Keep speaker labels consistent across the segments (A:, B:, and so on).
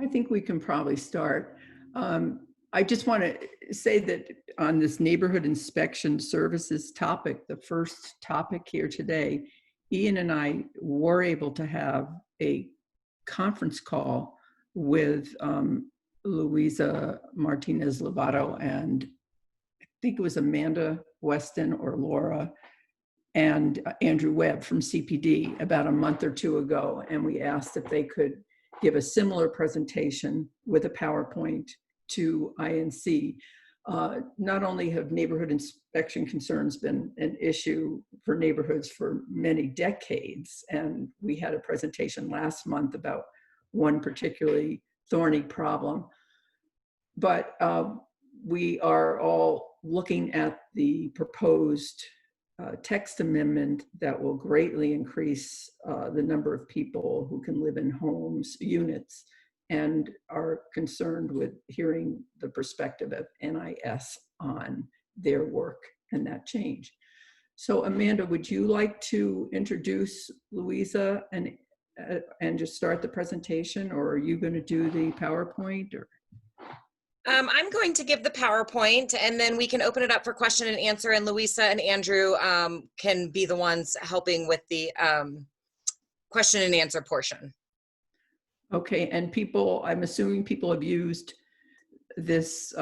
A: I think we can probably start. I just want to say that on this neighborhood inspection services topic, the first topic here today, Ian and I were able to have a conference call with Louisa Martinez Lavato, and I think it was Amanda Weston or Laura and Andrew Webb from CPD about a month or two ago. And we asked if they could give a similar presentation with a PowerPoint to INC. Not only have neighborhood inspection concerns been an issue for neighborhoods for many decades, and we had a presentation last month about one particularly thorny problem, but we are all looking at the proposed text amendment that will greatly increase the number of people who can live in homes, units, and are concerned with hearing the perspective of NIS on their work and that change. So Amanda, would you like to introduce Louisa and just start the presentation, or are you going to do the PowerPoint? Or?
B: I'm going to give the PowerPoint, and then we can open it up for question and answer, and Louisa and Andrew can be the ones helping with the question and answer portion.
A: Okay, and people, I'm assuming people have used this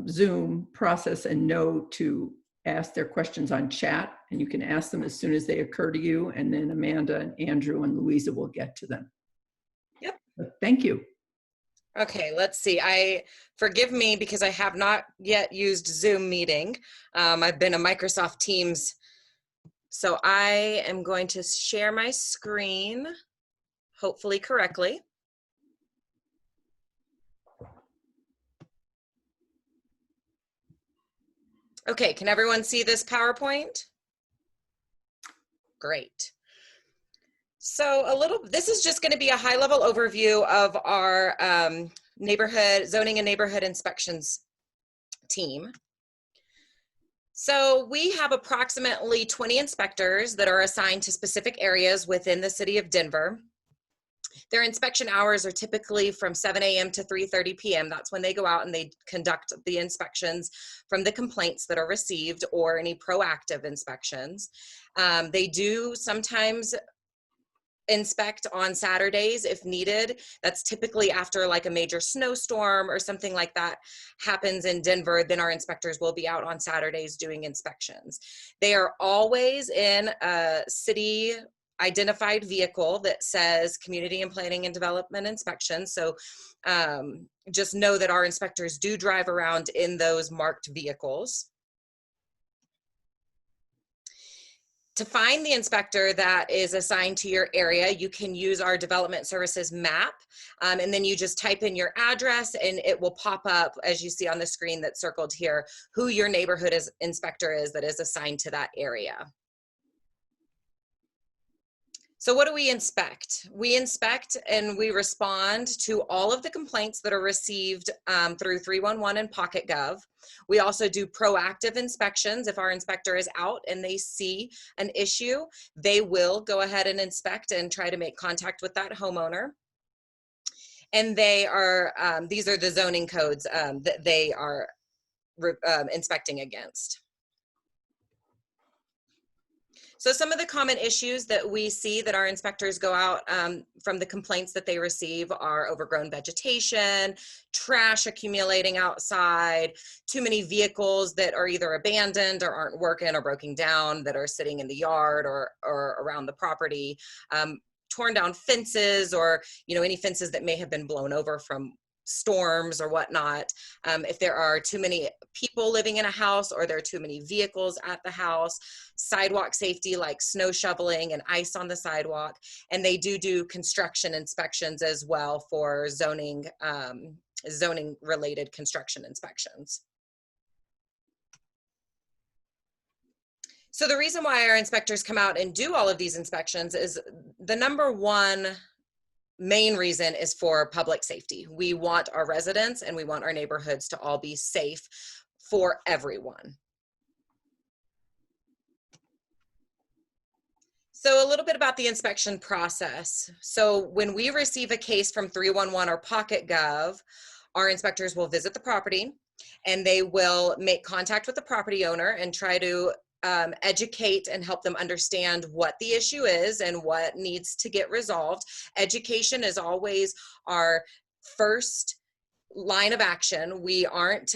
A: Zoom process and know to ask their questions on chat, and you can ask them as soon as they occur to you, and then Amanda and Andrew and Louisa will get to them.
B: Yep.
A: But thank you.
B: Okay, let's see. Forgive me because I have not yet used Zoom meeting. I've been a Microsoft Teams. So I am going to share my screen, hopefully correctly. Okay, can everyone see this PowerPoint? Great. So this is just going to be a high-level overview of our neighborhood zoning and neighborhood inspections team. So we have approximately 20 inspectors that are assigned to specific areas within the city of Denver. Their inspection hours are typically from 7 a.m. to 3:30 p.m. That's when they go out and they conduct the inspections from the complaints that are received or any proactive inspections. They do sometimes inspect on Saturdays if needed. That's typically after like a major snowstorm or something like that happens in Denver, then our inspectors will be out on Saturdays doing inspections. They are always in a city identified vehicle that says Community and Planning and Development Inspection. So just know that our inspectors do drive around in those marked vehicles. To find the inspector that is assigned to your area, you can use our development services map, and then you just type in your address and it will pop up, as you see on the screen that's circled here, who your neighborhood inspector is that is assigned to that area. So what do we inspect? We inspect and we respond to all of the complaints that are received through 311 and PocketGov. We also do proactive inspections. If our inspector is out and they see an issue, they will go ahead and inspect and try to make contact with that homeowner. And they are, these are the zoning codes that they are inspecting against. So some of the common issues that we see that our inspectors go out from the complaints that they receive are overgrown vegetation, trash accumulating outside, too many vehicles that are either abandoned or aren't working or broken down that are sitting in the yard or around the property, torn down fences or any fences that may have been blown over from storms or whatnot. If there are too many people living in a house or there are too many vehicles at the house, sidewalk safety like snow shoveling and ice on the sidewalk, and they do construction inspections as well for zoning related construction inspections. So the reason why our inspectors come out and do all of these inspections is the number one main reason is for public safety. We want our residents and we want our neighborhoods to all be safe for everyone. So a little bit about the inspection process. So when we receive a case from 311 or Pocket Gov, our inspectors will visit the property and they will make contact with the property owner and try to educate and help them understand what the issue is and what needs to get resolved. Education is always our first line of action. We aren't,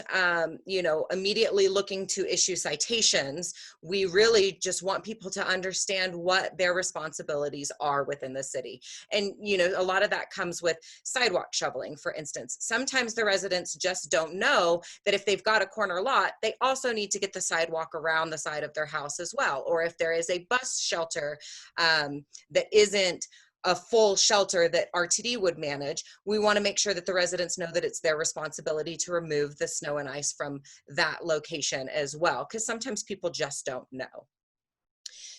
B: immediately looking to issue citations. We really just want people to understand what their responsibilities are within the city. And, a lot of that comes with sidewalk shoveling, for instance. Sometimes the residents just don't know that if they've got a corner lot, they also need to get the sidewalk around the side of their house as well. Or if there is a bus shelter that isn't a full shelter that RTD would manage, we want to make sure that the residents know that it's their responsibility to remove the snow and ice from that location as well, because sometimes people just don't know.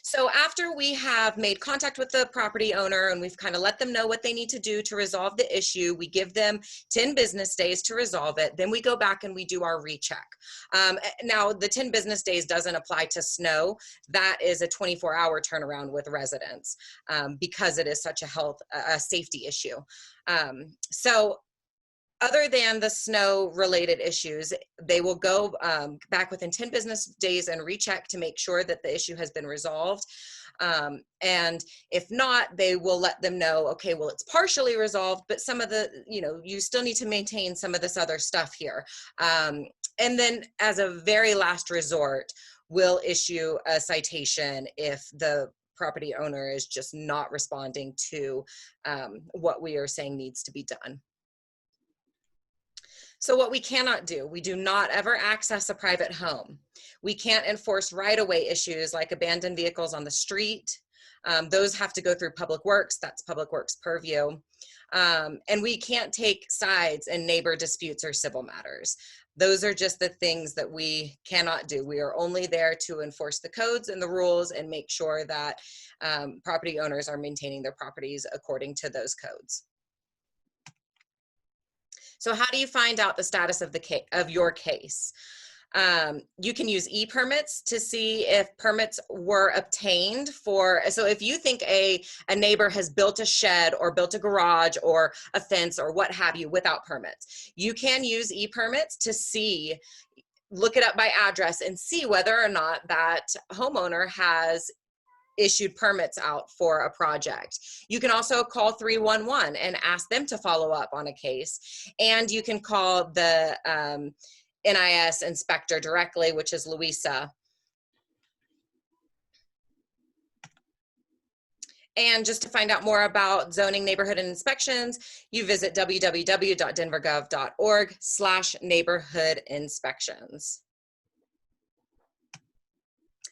B: So after we have made contact with the property owner and we've kind of let them know what they need to do to resolve the issue, we give them 10 business days to resolve it. Then we go back and we do our recheck. Now, the 10 business days doesn't apply to snow. That is a 24-hour turnaround with residents because it is such a safety issue. So other than the snow related issues, they will go back within 10 business days and recheck to make sure that the issue has been resolved. And if not, they will let them know, okay, well, it's partially resolved, but some of the, you still need to maintain some of this other stuff here. And then as a very last resort, we'll issue a citation if the property owner is just not responding to what we are saying needs to be done. So what we cannot do, we do not ever access a private home. We can't enforce right-of-way issues like abandoned vehicles on the street. Those have to go through Public Works. That's Public Works purview. And we can't take sides in neighbor disputes or civil matters. Those are just the things that we cannot do. We are only there to enforce the codes and the rules and make sure that property owners are maintaining their properties according to those codes. So how do you find out the status of your case? You can use e-permits to see if permits were obtained so if you think a neighbor has built a shed or built a garage or a fence or what have you without permits, you can use e-permits to look it up by address and see whether or not that homeowner has issued permits out for a project. You can also call 311 and ask them to follow up on a case. And you can call the NIS inspector directly, which is Louisa. And just to find out more about zoning, neighborhood, and inspections, you visit www.denvergov.org/neighborhood inspections.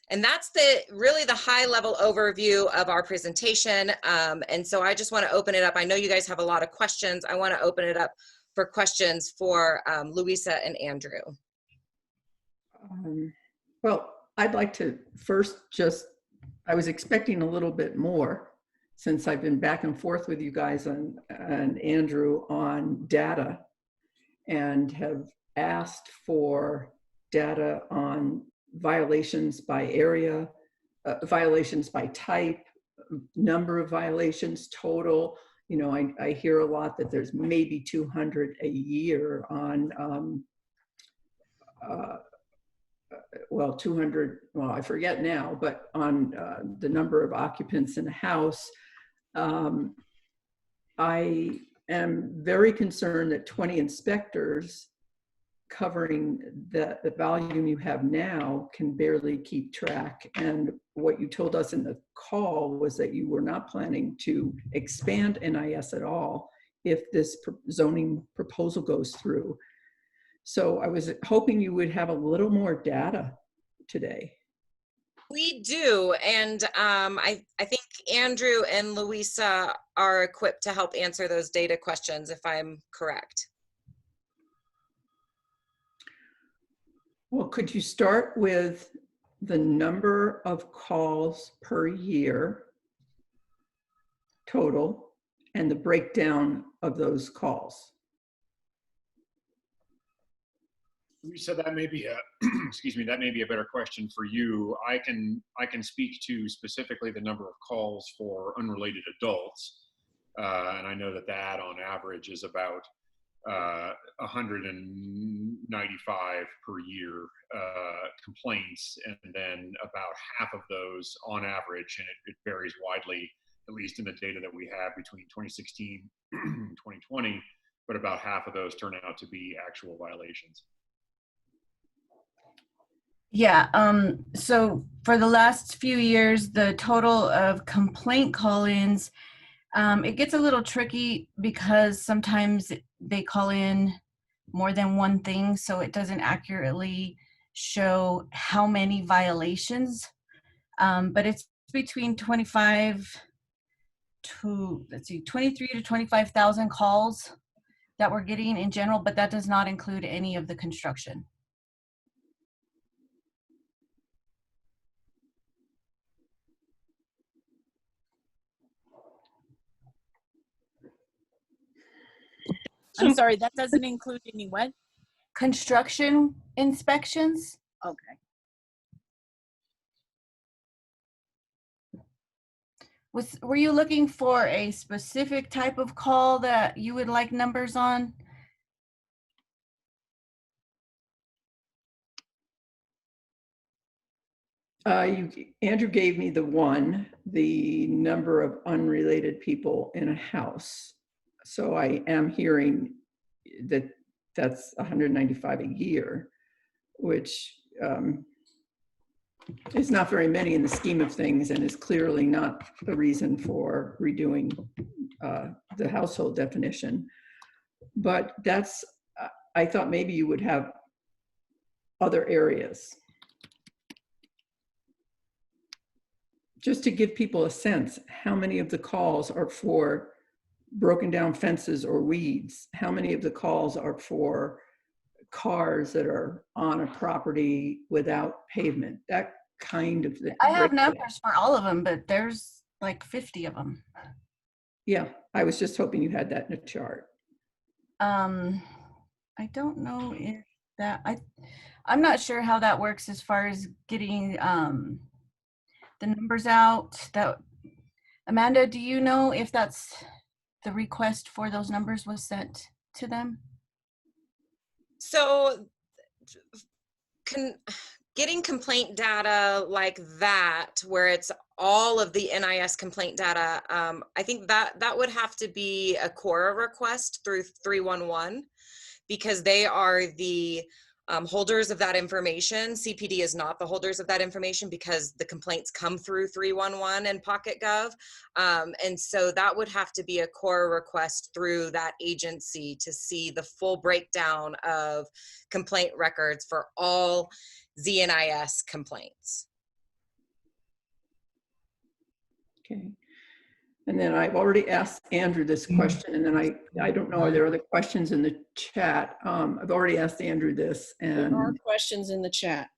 B: And that's really the high level overview of our presentation. And so I just want to open it up. I know you guys have a lot of questions. I want to open it up for questions for Louisa and Andrew.
A: Well, I'd like to first I was expecting a little bit more since I've been back and forth with you guys and Andrew on data and have asked for data on violations by area, violations by type, number of violations total. I hear a lot that there's maybe 200 a year on, 200, I forget now, but on the number of occupants in a house. I am very concerned that 20 inspectors covering the volume you have now can barely keep track. And what you told us in the call was that you were not planning to expand NIS at all if this zoning proposal goes through. So I was hoping you would have a little more data today.
B: We do, and I think Andrew and Louisa are equipped to help answer those data questions, if I'm correct.
A: Well, could you start with the number of calls per year total and the breakdown of those calls?
C: Lisa, that may be a excuse me, that may be a better question for you. I can speak to specifically the number of calls for unrelated adults, and I know that on average is about 195 per year complaints, and then about half of those on average, and it varies widely, at least in the data that we have between 2016 and 2020, but about half of those turn out to be actual violations.
D: Yeah, so for the last few years, the total of complaint call-ins, it gets a little tricky because sometimes they call in more than one thing, so it doesn't accurately show how many violations, but it's between 23 to 25,000 calls that we're getting in general, but that does not include any of the construction.
E: I'm sorry, that doesn't include any what?
D: Construction inspections?
E: Okay.
D: Were you looking for a specific type of call that you would like numbers on?
A: Andrew gave me the number of unrelated people in a house. So I am hearing that that's 195 a year, which is not very many in the scheme of things, and is clearly not the reason for redoing the household definition. But that's, I thought maybe you would have other areas. Just to give people a sense, how many of the calls are for broken down fences or weeds? How many of the calls are for cars that are on a property without pavement? That kind of thing.
D: I have numbers for all of them, but there's like 50 of them.
A: Yeah, I was just hoping you had that in a chart.
D: I don't know if that, I'm not sure how that works as far as getting the numbers out. That, Amanda, do you know if that's the request for those numbers was sent to them?
B: So getting complaint data like that, where it's all of the NIS complaint data, I think that would have to be a Cora request through 311, because they are the holders of that information. CPD is not the holders of that information because the complaints come through 311 and PocketGov. And so that would have to be a Cora request through that agency to see the full breakdown of complaint records for all ZNIS complaints.
A: Okay. And then I've already asked Andrew this question, and then I don't know, are there other questions in the chat? I've already asked Andrew this, and
E: There are questions in the chat.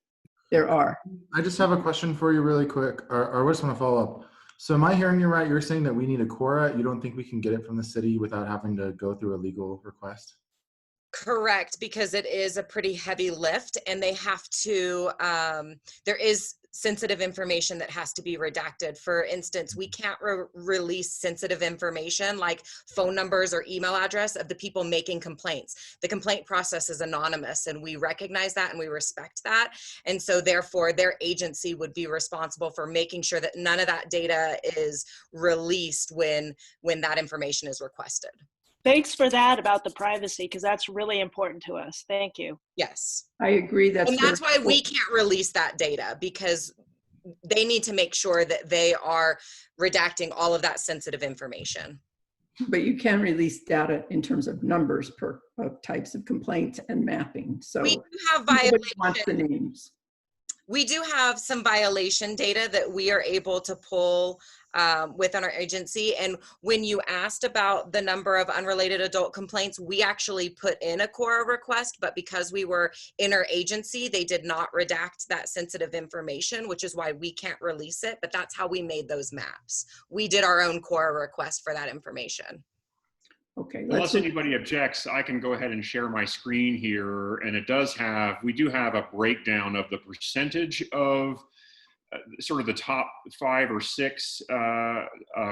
A: there are.
F: I just have a question for you really quick, or I just want to follow up. So am I hearing you right? You're saying that we need a Cora. You don't think we can get it from the city without having to go through a legal request?
B: Correct, because it is a pretty heavy lift, and they have to, there is sensitive information that has to be redacted. For instance, we can't release sensitive information like phone numbers or email address of the people making complaints. The complaint process is anonymous, and we recognize that and we respect that. And so therefore their agency would be responsible for making sure that none of that data is released when that information is requested.
E: Thanks for that about the privacy, because that's really important to us. Thank you.
B: Yes.
A: I agree.
B: And that's why we can't release that data, because they need to make sure that they are redacting all of that sensitive information.
A: But you can release data in terms of numbers per types of complaints and mapping. So
B: we do have
A: wants the names.
B: We do have some violation data that we are able to pull within our agency. And when you asked about the number of unrelated adult complaints, we actually put in a Cora request, but because we were interagency, they did not redact that sensitive information, which is why we can't release it. But that's how we made those maps. We did our own Cora request for that information.
A: Okay,
C: Unless anybody objects, I can go ahead and share my screen here. And we do have a breakdown of the percentage of sort of the top 5 or 6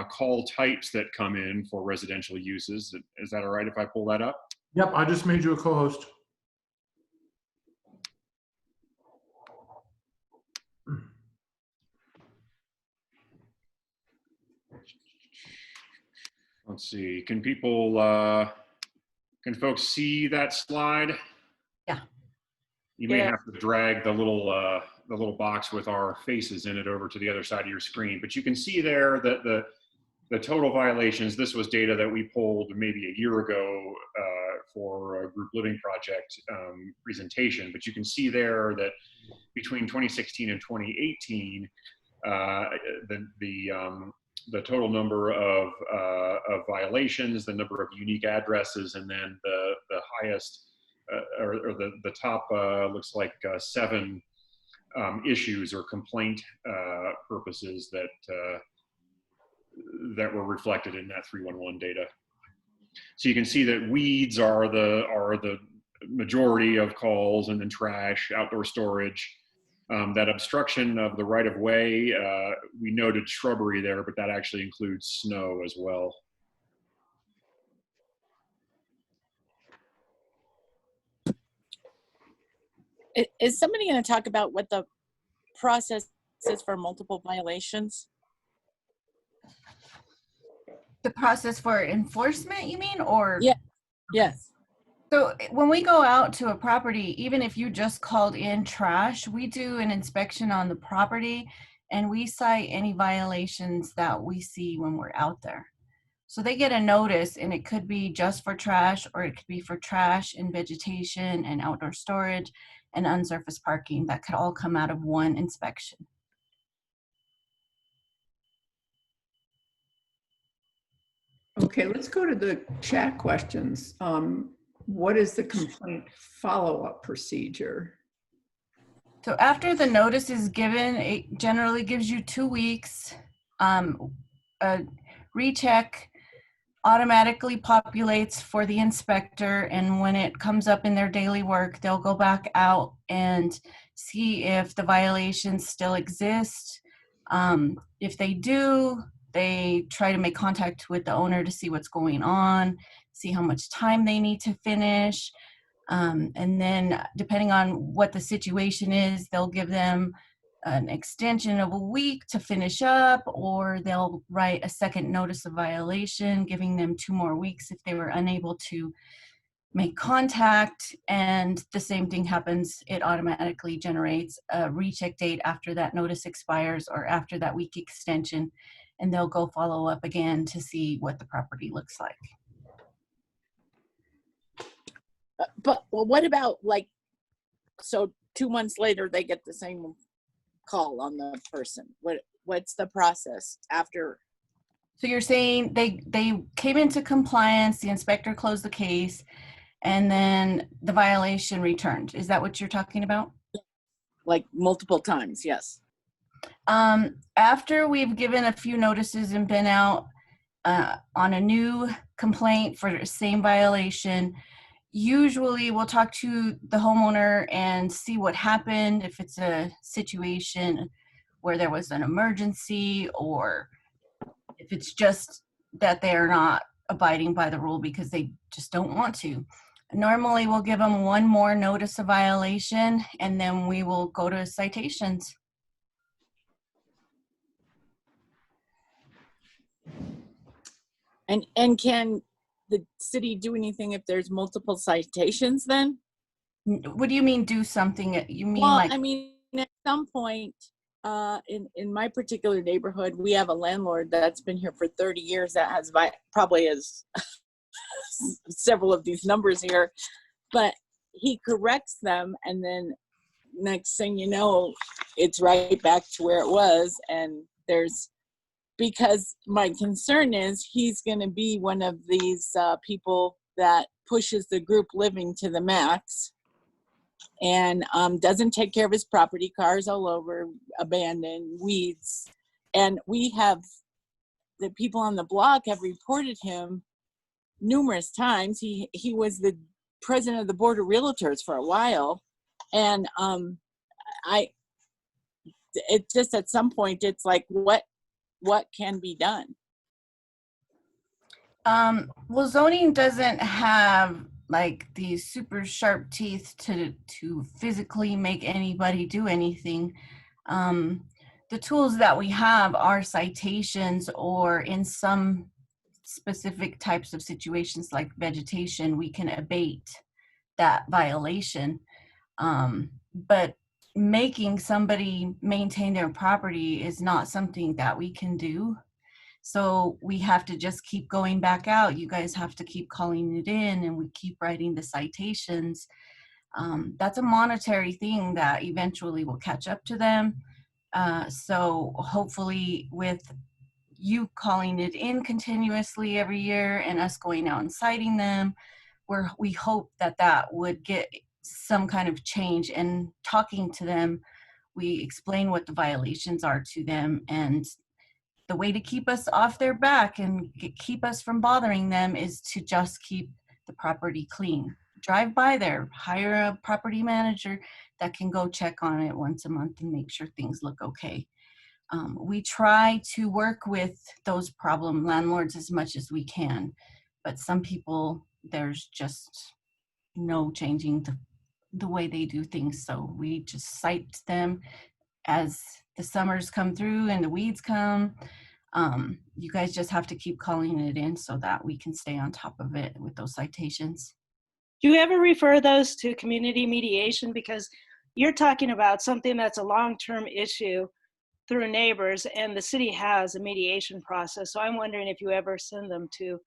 C: call types that come in for residential uses. Is that all right if I pull that up?
F: Yep, I just made you a co-host.
C: Let's see, can folks see that slide?
D: Yeah.
C: You may
E: Yeah.
C: have to drag the little box with our faces in it over to the other side of your screen, but you can see there that the total violations, this was data that we pulled maybe a year ago for a group living project presentation, but you can see there that between 2016 and 2018, the total number of violations, the number of unique addresses, and then the highest or the top looks like 7 issues or complaint purposes that were reflected in that 311 data. So you can see that weeds are the majority of calls, and then trash, outdoor storage. That obstruction of the right of way, we noted shrubbery there, but that actually includes snow as well.
G: Is somebody going to talk about what the process is for multiple violations?
D: The process for enforcement, you mean, or?
G: Yeah. Yes.
D: So when we go out to a property, even if you just called in trash, we do an inspection on the property and we cite any violations that we see when we're out there. So they get a notice, and it could be just for trash, or it could be for trash and vegetation and outdoor storage and unsurfaced parking. That could all come out of one inspection.
A: Okay, let's go to the chat questions. What is the complaint follow-up procedure?
D: So after the notice is given, it generally gives you 2 weeks. A recheck automatically populates for the inspector, and when it comes up in their daily work, they'll go back out and see if the violations still exist. If they do, they try to make contact with the owner to see what's going on, see how much time they need to finish. And then depending on what the situation is, they'll give them an extension of a week to finish up, or they'll write a second notice of violation, giving them 2 more weeks if they were unable to make contact. And the same thing happens. It automatically generates a recheck date after that notice expires or after that week extension, and they'll go follow up again to see what the property looks like.
G: But well, what about so 2 months later they get the same call on the person? What's the process after?
D: So you're saying they came into compliance, the inspector closed the case, and then the violation returned. Is that what you're talking about?
G: Like multiple times, yes.
D: After we've given a few notices and been out on a new complaint for the same violation, usually we'll talk to the homeowner and see what happened, if it's a situation where there was an emergency, or if it's just that they're not abiding by the rule because they just don't want to. Normally we'll give them 1 more notice of violation, and then we will go to citations.
G: And can the city do anything if there's multiple citations then?
D: What do you mean do something? You mean
G: Well,
D: like?
G: I mean, at some point, in my particular neighborhood, we have a landlord that's been here for 30 years that has probably has several of these numbers here, but he corrects them, and then next thing you know, it's right back to where it was. And because my concern is he's going to be one of these people that pushes the group living to the max, and doesn't take care of his property, cars all over, abandoned, weeds. And we have, the people on the block have reported him numerous times. He was the president of the board of realtors for a while, and it just at some point it's like what can be done.
D: Well, zoning doesn't have like these super sharp teeth to physically make anybody do anything. The tools that we have are citations, or in some specific types of situations like vegetation, we can abate that violation. But making somebody maintain their property is not something that we can do. So we have to just keep going back out. You guys have to keep calling it in, and we keep writing the citations. That's a monetary thing that eventually will catch up to them. So hopefully with you calling it in continuously every year and us going out and citing them, we hope that would get some kind of change. And talking to them, we explain what the violations are to them, and the way to keep us off their back and keep us from bothering them is to just keep the property clean. Drive by there, hire a property manager that can go check on it once a month and make sure things look okay. We try to work with those problem landlords as much as we can, but some people, there's just no changing the way they do things. So we just cite them as the summers come through and the weeds come. You guys just have to keep calling it in so that we can stay on top of it with those citations.
E: Do you ever refer those to community mediation? Because you're talking about something that's a long-term issue through neighbors, and the city has a mediation process. So I'm wondering if you ever send them to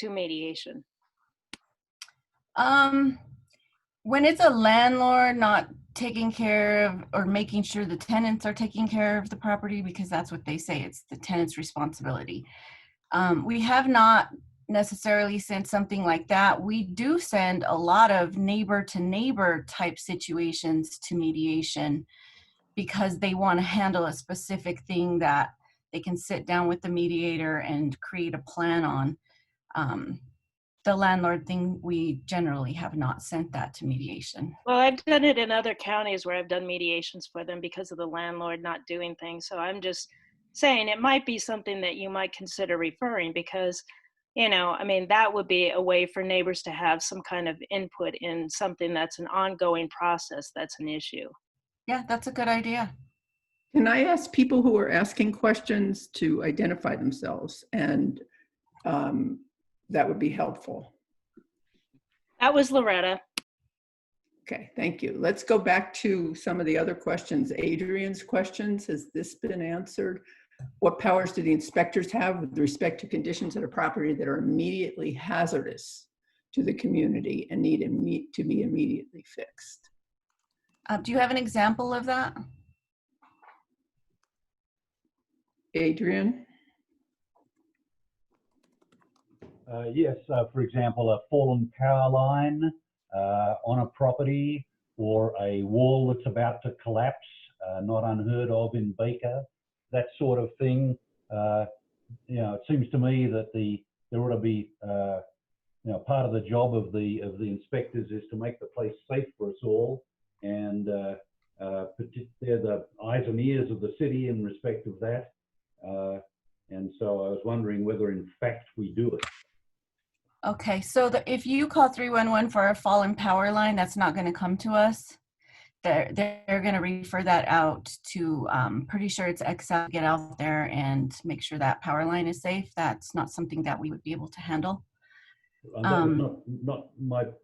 E: mediation.
D: When it's a landlord not taking care of or making sure the tenants are taking care of the property, because that's what they say, it's the tenant's responsibility. We have not necessarily sent something like that. We do send a lot of neighbor to neighbor type situations to mediation because they want to handle a specific thing that they can sit down with the mediator and create a plan on. The landlord thing, we generally have not sent that to mediation.
E: Well, I've done it in other counties where I've done mediations for them because of the landlord not doing things. So I'm just saying it might be something that you might consider referring, because, you know, I mean, that would be a way for neighbors to have some kind of input in something that's an ongoing process that's an issue.
D: Yeah, that's a good idea.
A: Can I ask people who are asking questions to identify themselves? And that would be helpful.
E: That was Loretta.
A: Okay, thank you. Let's go back to some of the other questions. Adrian's questions, has this been answered? What powers do the inspectors have with respect to conditions at a property that are immediately hazardous to the community and need to be immediately fixed?
D: Do you have an example of that?
A: Adrian?
H: Yes, for example, a fallen power line on a property, or a wall that's about to collapse, not unheard of in Baker, that sort of thing. You know, it seems to me that there ought to be, you know, part of the job of the inspectors is to make the place safe for us all, and they're the eyes and ears of the city in respect of that. And so I was wondering whether in fact we do it.
D: Okay, so if you call 311 for a fallen power line, that's not going to come to us. They're going to refer that out to, pretty sure it's Excel, get out there and make sure that power line is safe. That's not something that we would be able to handle.
H: That was not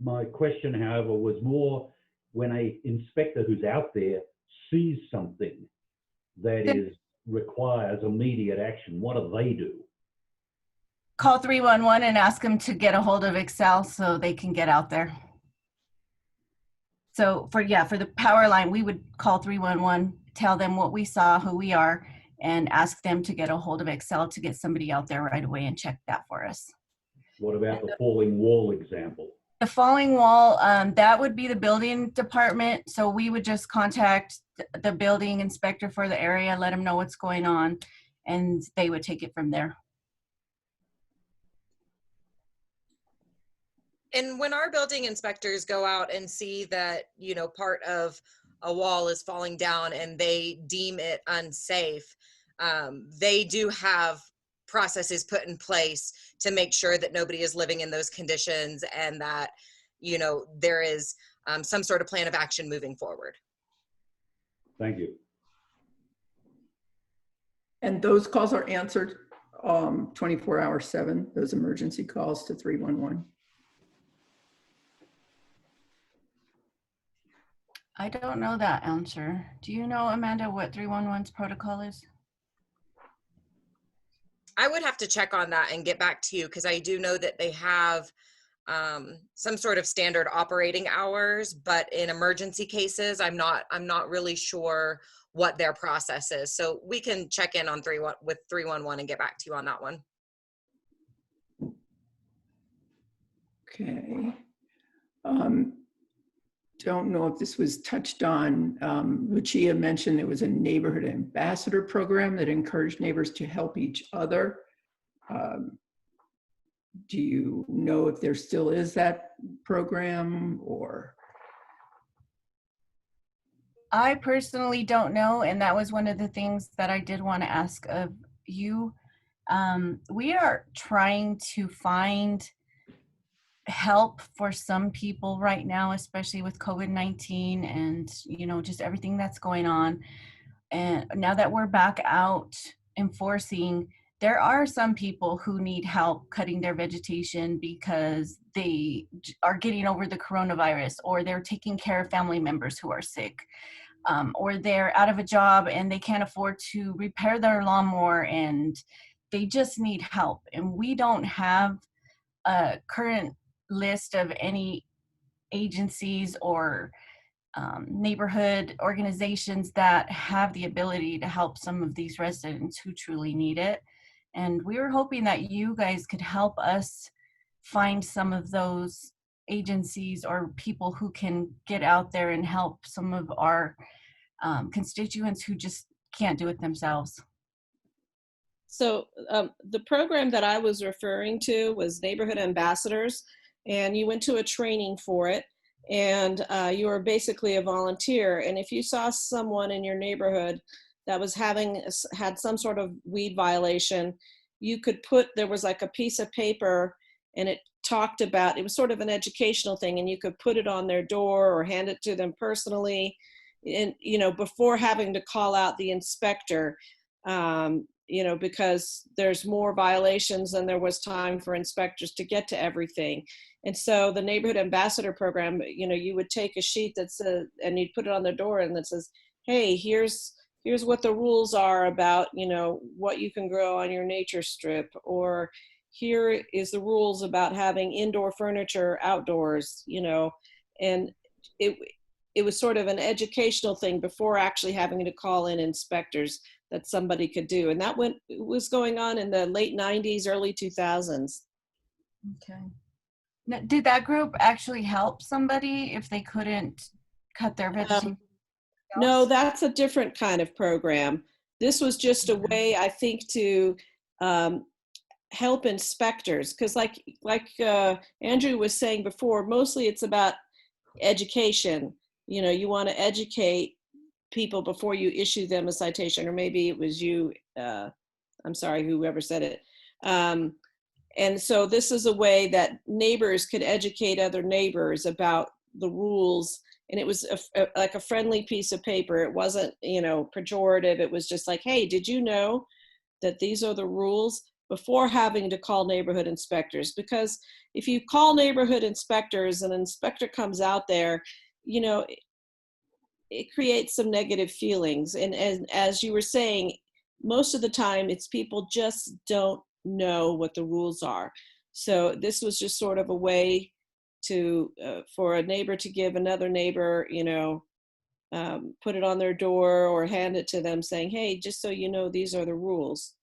H: my question, however, was more when a inspector who's out there sees something that requires immediate action, what do they do?
D: Call 311 and ask them to get a hold of Excel so they can get out there. So for the power line, we would call 311, tell them what we saw, who we are, and ask them to get a hold of Excel to get somebody out there right away and check that for us.
H: What about the falling wall example?
D: The falling wall, that would be the building department. So we would just contact the building inspector for the area, let them know what's going on, and they would take it from there.
B: And when our building inspectors go out and see that, you know, part of a wall is falling down and they deem it unsafe, they do have processes put in place to make sure that nobody is living in those conditions and that, you know, there is some sort of plan of action moving forward.
H: Thank you.
A: And those calls are answered 24/7, those emergency calls to 311.
D: I don't know that answer. Do you know, Amanda, what 311's protocol is?
B: I would have to check on that and get back to you, because I do know that they have some sort of standard operating hours, but in emergency cases, I'm not really sure what their process is. So we can check in on 311 and get back to you on that one.
A: Okay. Don't know if this was touched on. Lucia mentioned there was a neighborhood ambassador program that encouraged neighbors to help each other. Do you know if there still is that program, or?
D: I personally don't know, and that was one of the things that I did want to ask of you. We are trying to find help for some people right now, especially with COVID-19 and, you know, just everything that's going on. And now that we're back out enforcing, there are some people who need help cutting their vegetation because they are getting over the coronavirus, or they're taking care of family members who are sick, or they're out of a job and they can't afford to repair their lawnmower and they just need help. And we don't have a current list of any agencies or neighborhood organizations that have the ability to help some of these residents who truly need it. And we were hoping that you guys could help us find some of those agencies or people who can get out there and help some of our constituents who just can't do it themselves.
I: So the program that I was referring to was Neighborhood Ambassadors, and you went to a training for it, and you were basically a volunteer. And if you saw someone in your neighborhood that was had some sort of weed violation, you could there was like a piece of paper, and it talked about, it was sort of an educational thing, and you could put it on their door or hand it to them personally, and, you know, before having to call out the inspector, you know, because there's more violations than there was time for inspectors to get to everything. And so the Neighborhood Ambassador Program, you know, you would take a sheet that says, and you'd put it on their door, and that says, hey, here's what the rules are about, you know, what you can grow on your nature strip, or here is the rules about having indoor furniture outdoors, you know. And it was sort of an educational thing before actually having to call in inspectors that somebody could do. And that was going on in the late 90s, early 2000s.
D: Okay. Now, did that group actually help somebody if they couldn't cut their vegetation?
I: No, that's a different kind of program. This was just a way, I think, to help inspectors. Because like Andrew was saying before, mostly it's about education. You know, you want to educate people before you issue them a citation, or maybe it was you, I'm sorry, whoever said it. And so this is a way that neighbors could educate other neighbors about the rules. And it was like a friendly piece of paper. It wasn't, you know, pejorative. It was just like, hey, did you know that these are the rules, before having to call neighborhood inspectors? Because if you call neighborhood inspectors and an inspector comes out there, you know, it creates some negative feelings. And as you were saying, most of the time it's people just don't know what the rules are. So this was just sort of a way to for a neighbor to give another neighbor, you know, put it on their door or hand it to them saying, hey, just so you know, these are the rules.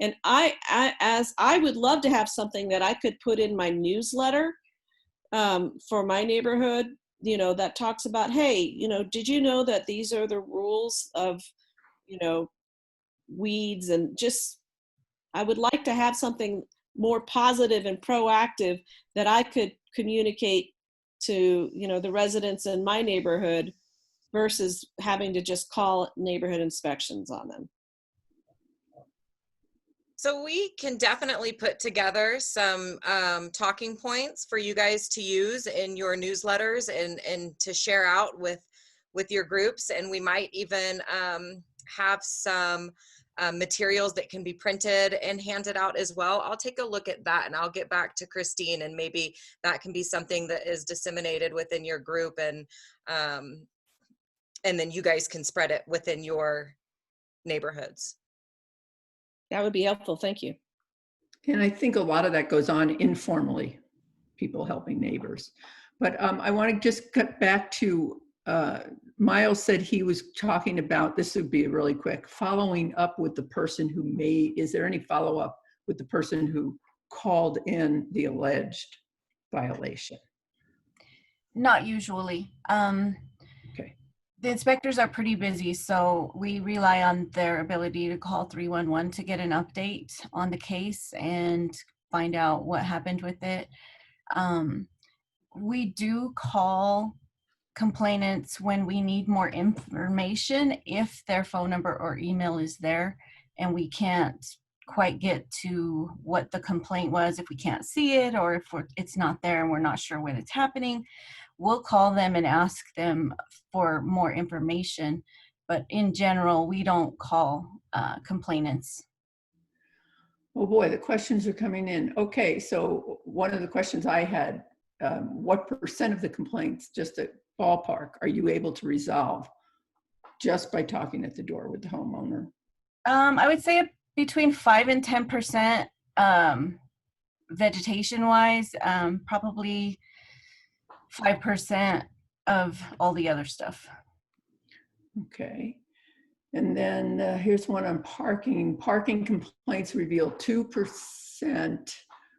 I: And I would love to have something that I could put in my newsletter for my neighborhood, you know, that talks about, hey, you know, did you know that these are the rules of, you know, weeds? And just, I would like to have something more positive and proactive that I could communicate to, you know, the residents in my neighborhood versus having to just call neighborhood inspections on them.
B: So we can definitely put together some talking points for you guys to use in your newsletters and to share out with your groups. And we might even have some materials that can be printed and handed out as well. I'll take a look at that and I'll get back to Christine, and maybe that can be something that is disseminated within your group, and then you guys can spread it within your neighborhoods.
I: That would be helpful. Thank you.
A: And I think a lot of that goes on informally, people helping neighbors. But I want to just cut back to, Miles said he was talking about, this would be really quick, following up with the person who is there any follow-up with the person who called in the alleged violation?
D: Not usually.
A: Okay.
D: The inspectors are pretty busy, so we rely on their ability to call 311 to get an update on the case and find out what happened with it. We do call complainants when we need more information, if their phone number or email is there and we can't quite get to what the complaint was, if we can't see it, or if it's not there and we're not sure when it's happening. We'll call them and ask them for more information, but in general, we don't call complainants.
A: Oh boy, the questions are coming in. Okay, so one of the questions I had, what % of the complaints, just a ballpark, are you able to resolve just by talking at the door with the homeowner?
D: I would say between 5 and 10% vegetation-wise, probably 5% of all the other stuff.
A: Okay. And then here's one on parking. Parking complaints reveal 2%.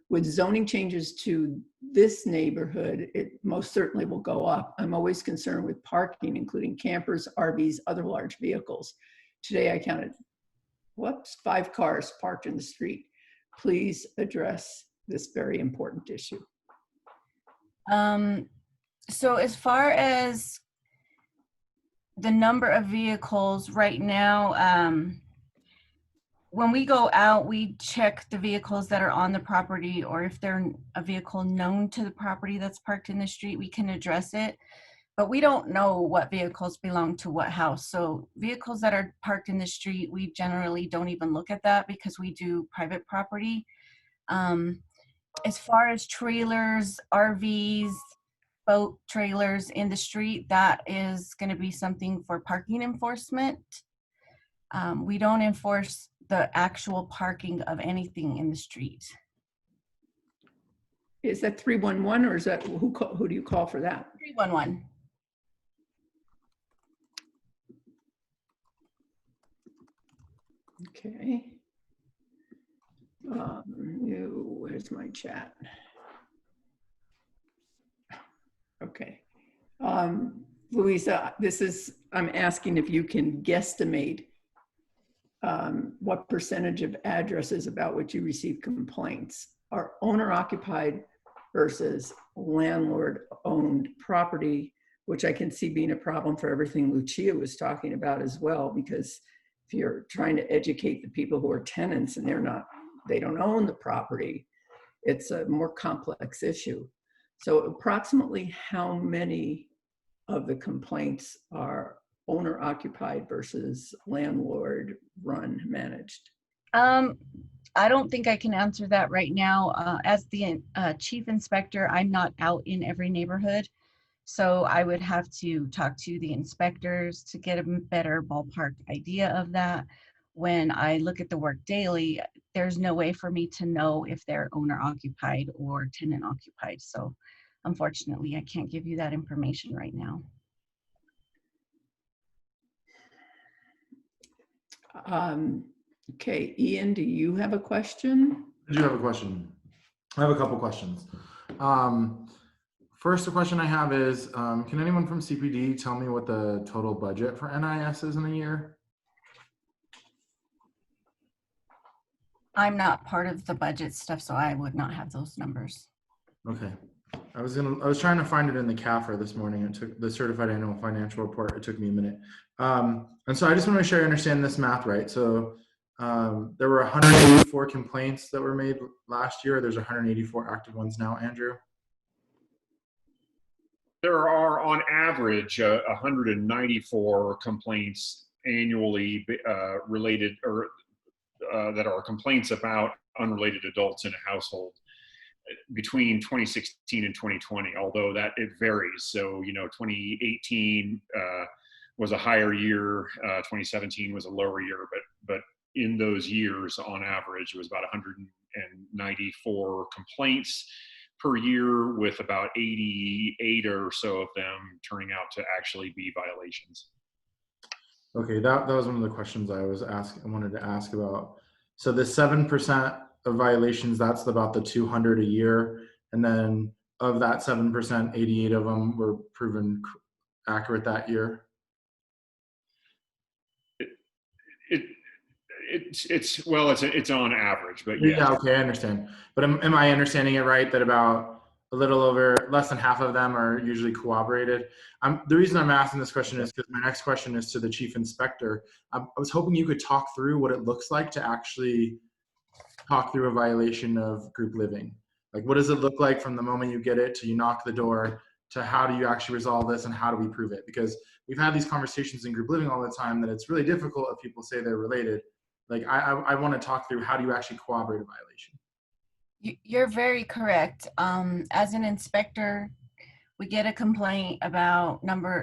A: With zoning changes to this neighborhood, it most certainly will go up. I'm always concerned with parking, including campers, RVs, other large vehicles. Today I counted, 5 cars parked in the street. Please address this very important issue.
D: So as far as the number of vehicles right now, when we go out, we check the vehicles that are on the property, or if they're a vehicle known to the property that's parked in the street, we can address it. But we don't know what vehicles belong to what house. So vehicles that are parked in the street, we generally don't even look at that because we do private property. As far as trailers, RVs, boat trailers in the street, that is going to be something for parking enforcement. We don't enforce the actual parking of anything in the street.
A: Is that 311 or is that, who do you call for that?
D: 311.
A: Okay. Where's my chat? Okay. Louisa, I'm asking if you can guesstimate what percentage of addresses about which you receive complaints are owner occupied versus landlord owned property, which I can see being a problem for everything Lucia was talking about as well, because if you're trying to educate the people who are tenants and they don't own the property, it's a more complex issue. So approximately how many of the complaints are owner occupied versus landlord run managed?
D: I don't think I can answer that right now. As the chief inspector, I'm not out in every neighborhood. So I would have to talk to the inspectors to get a better ballpark idea of that. When I look at the work daily, there's no way for me to know if they're owner occupied or tenant occupied. So unfortunately, I can't give you that information right now.
A: Okay, Ian, do you have a question?
F: I do have a question. I have a couple questions. First, the question I have is, can anyone from CPD tell me what the total budget for NIS is in a year?
D: I'm not part of the budget stuff, so I would not have those numbers.
F: Okay. I was trying to find it in the CAFR this morning. It took the certified annual financial report. It took me a minute. And so I just want to make sure I understand this math right. So there were 184 complaints that were made last year. There's 184 active ones now, Andrew.
C: There are, on average, 194 complaints annually related or that are complaints about unrelated adults in a household between 2016 and 2020, although that it varies. So, 2018 was a higher year, 2017 was a lower year, but in those years, on average, it was about 194 complaints per year, with about 88 or so of them turning out to actually be violations.
F: Okay, that was one of the questions I wanted to ask about. So the 7% of violations, that's about the 200 a year. And then of that 7%, 88 of them were proven accurate that year.
C: It's on average, but yes.
F: Yeah, okay, I understand. But am I understanding it right that about a little over, less than half of them are usually corroborated? The reason I'm asking this question is because my next question is to the chief inspector. I was hoping you could talk through what it looks like to actually talk through a violation of group living. Like, what does it look like from the moment you get it to you knock the door to how do you actually resolve this and how do we prove it? Because we've had these conversations in group living all the time that it's really difficult if people say they're related. Like, I want to talk through how do you actually corroborate a violation?
D: You're very correct. As an inspector, we get a complaint about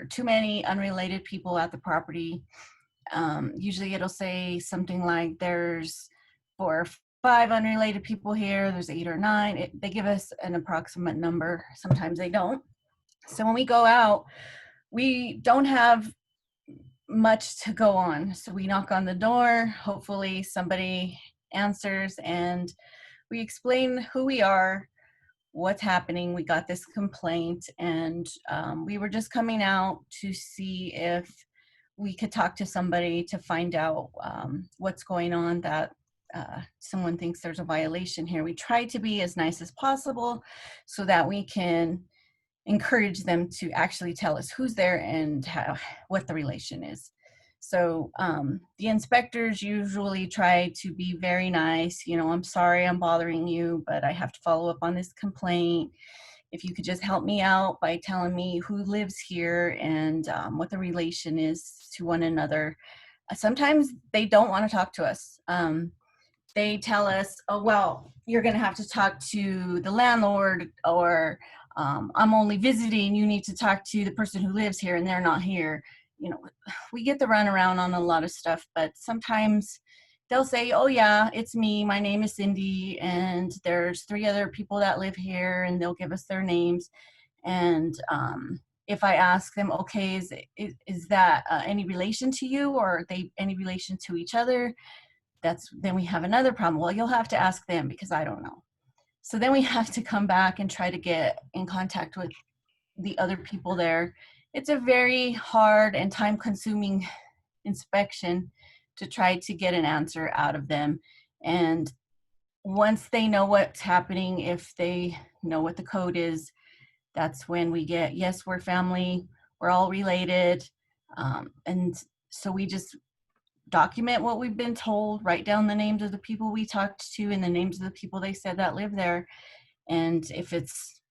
D: too many unrelated people at the property. Usually it'll say something like there's 4 or 5 unrelated people here, there's 8 or 9. They give us an approximate number. Sometimes they don't. So when we go out, we don't have much to go on. So we knock on the door, hopefully somebody answers, and we explain who we are, what's happening. We got this complaint, and we were just coming out to see if we could talk to somebody to find out what's going on, that someone thinks there's a violation here. We try to be as nice as possible so that we can encourage them to actually tell us who's there and what the relation is. So the inspectors usually try to be very nice. I'm sorry I'm bothering you, but I have to follow up on this complaint. If you could just help me out by telling me who lives here and what the relation is to one another. Sometimes they don't want to talk to us. They tell us, oh, well, you're going to have to talk to the landlord, or I'm only visiting, you need to talk to the person who lives here and they're not here. We get the runaround on a lot of stuff, but sometimes they'll say, oh yeah, it's me, my name is Cindy, and there's 3 other people that live here, and they'll give us their names. And if I ask them, okay, is that any relation to you, or are they any relation to each other? Then we have another problem. Well, you'll have to ask them because I don't know. So then we have to come back and try to get in contact with the other people there. It's a very hard and time-consuming inspection to try to get an answer out of them. And once they know what's happening, if they know what the code is, that's when we get, yes, we're family, we're all related. And so we just document what we've been told, write down the names of the people we talked to and the names of the people they said that live there. And if it's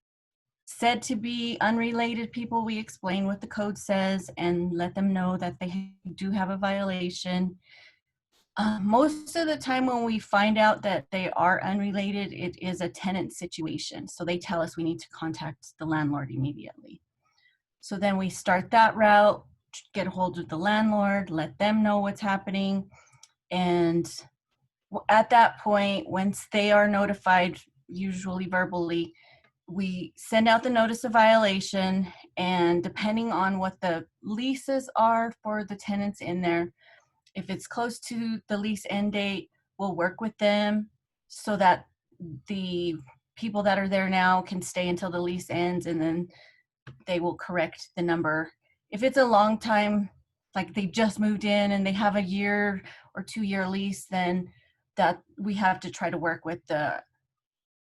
D: said to be unrelated people, we explain what the code says and let them know that they do have a violation. Most of the time when we find out that they are unrelated, it is a tenant situation. So they tell us we need to contact the landlord immediately. So then we start that route, get a hold of the landlord, let them know what's happening. And at that point, once they are notified, usually verbally, we send out the notice of violation, and depending on what the leases are for the tenants in there, if it's close to the lease end date, we'll work with them so that the people that are there now can stay until the lease ends, and then they will correct the number. If it's a long time, like they just moved in and they have a 1 or 2 year lease, then that we have to try to work with a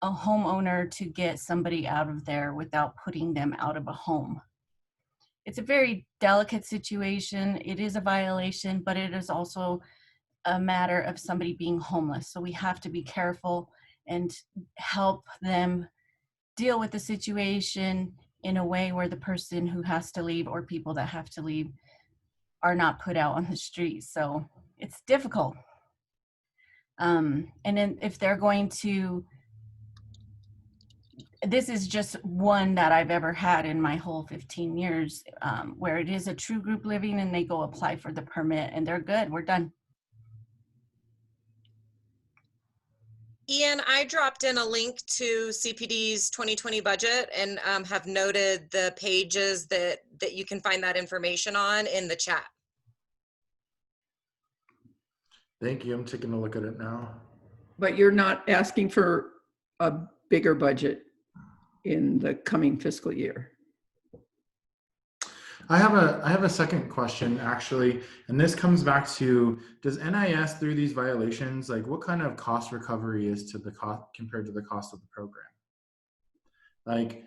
D: homeowner to get somebody out of there without putting them out of a home. It's a very delicate situation. It is a violation, but it is also a matter of somebody being homeless. So we have to be careful and help them deal with the situation in a way where the person who has to leave or people that have to leave are not put out on the street. So it's difficult. And then if they're going to, this is just one that I've ever had in my whole 15 years, where it is a true group living and they go apply for the permit and they're good, we're done.
B: Ian, I dropped in a link to CPD's 2020 budget and have noted the pages that you can find that information on in the chat.
F: Thank you. I'm taking a look at it now.
A: But you're not asking for a bigger budget in the coming fiscal year?
F: I have a second question actually, and this comes back to, does NIS through these violations, like what kind of cost recovery is to the cost compared to the cost of the program? Like,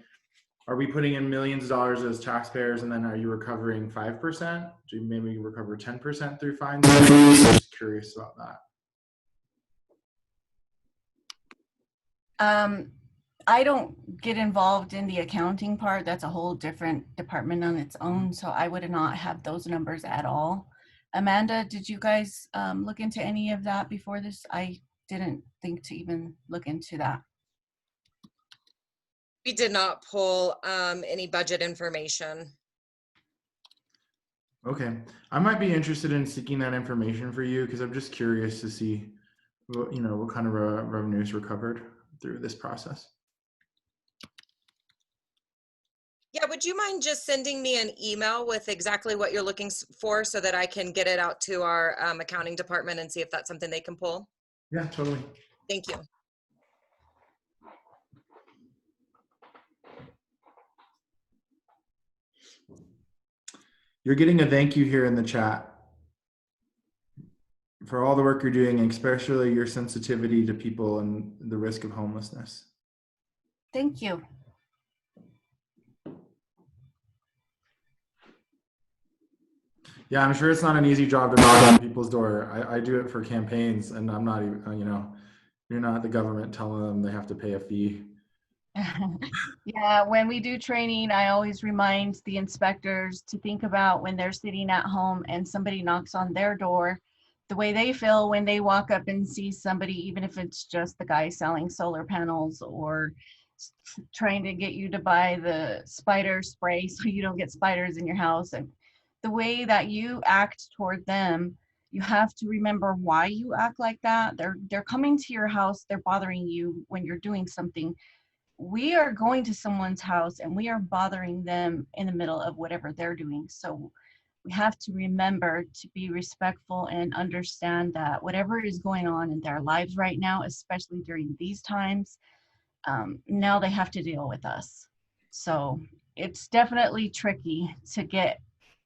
F: are we putting in millions of dollars as taxpayers and then are you recovering 5%? Do you maybe recover 10% through fines? I'm just curious about that.
D: I don't get involved in the accounting part. That's a whole different department on its own. So I would not have those numbers at all. Amanda, did you guys look into any of that before this? I didn't think to even look into that.
B: We did not pull any budget information.
F: Okay, I might be interested in seeking that information for you because I'm just curious to see what, you know, what kind of revenue is recovered through this process.
B: Yeah, would you mind just sending me an email with exactly what you're looking for so that I can get it out to our accounting department and see if that's something they can pull?
F: Yeah, totally.
B: Thank you.
F: You're getting a thank you here in the chat for all the work you're doing, especially your sensitivity to people and the risk of homelessness.
D: Thank you.
F: Yeah, I'm sure it's not an easy job to knock on people's door. I do it for campaigns and I'm not even, you know, you're not the government telling them they have to pay a fee.
D: Yeah, when we do training, I always remind the inspectors to think about when they're sitting at home and somebody knocks on their door, the way they feel when they walk up and see somebody, even if it's just the guy selling solar panels or trying to get you to buy the spider spray so you don't get spiders in your house. And the way that you act toward them, you have to remember why you act like that. They're coming to your house, they're bothering you when you're doing something. We are going to someone's house and we are bothering them in the middle of whatever they're doing. So we have to remember to be respectful and understand that whatever is going on in their lives right now, especially during these times, now they have to deal with us. So it's definitely tricky to get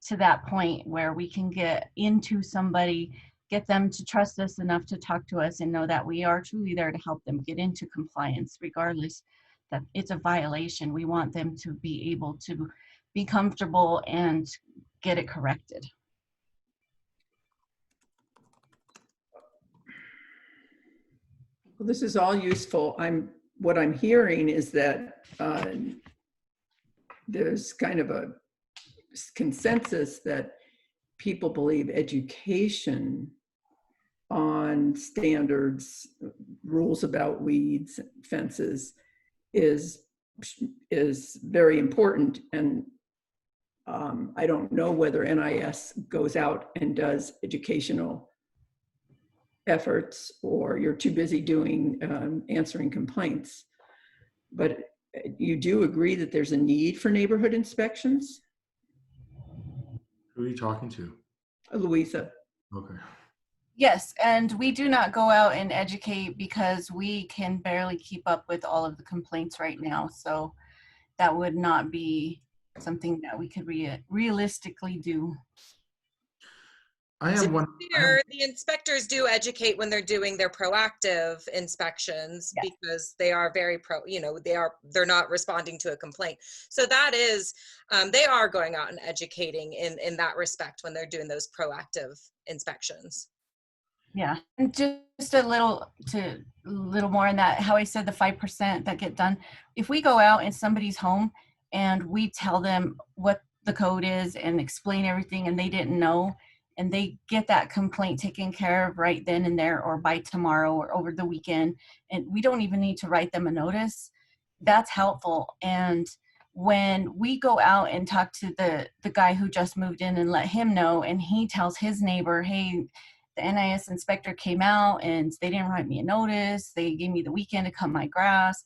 D: to that point where we can get into somebody, get them to trust us enough to talk to us and know that we are truly there to help them get into compliance, regardless that it's a violation. We want them to be able to be comfortable and get it corrected.
A: Well, this is all useful. What I'm hearing is that there's kind of a consensus that people believe education on standards, rules about weeds, fences is very important. And I don't know whether NIS goes out and does educational efforts or you're too busy doing answering complaints. But you do agree that there's a need for neighborhood inspections?
F: Who are you talking to?
A: Louisa.
F: Okay.
D: Yes, and we do not go out and educate because we can barely keep up with all of the complaints right now. So that would not be something that we could realistically do.
F: I
B: To
F: have
B: be
F: one.
B: fair, the inspectors do educate when they're doing their proactive inspections
D: Yes.
B: because they are very they're not responding to a complaint. So that is, they are going out and educating in that respect when they're doing those proactive inspections.
D: Yeah, and just a little more on that, how I said the 5% that get done. If we go out in somebody's home and we tell them what the code is and explain everything and they didn't know, and they get that complaint taken care of right then and there or by tomorrow or over the weekend, and we don't even need to write them a notice, that's helpful. And when we go out and talk to the guy who just moved in and let him know, and he tells his neighbor, hey, the NIS inspector came out and they didn't write me a notice, they gave me the weekend to cut my grass,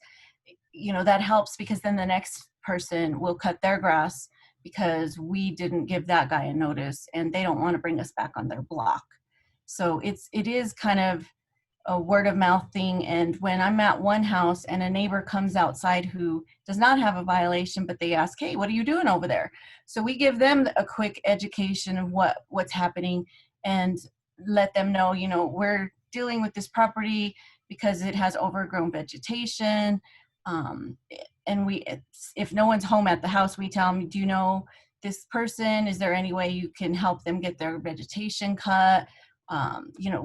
D: that helps, because then the next person will cut their grass because we didn't give that guy a notice and they don't want to bring us back on their block. So it is kind of a word of mouth thing. And when I'm at one house and a neighbor comes outside who does not have a violation, but they ask, hey, what are you doing over there? So we give them a quick education of what's happening and let them know, we're dealing with this property because it has overgrown vegetation. And if no one's home at the house, we tell them, do you know this person? Is there any way you can help them get their vegetation cut?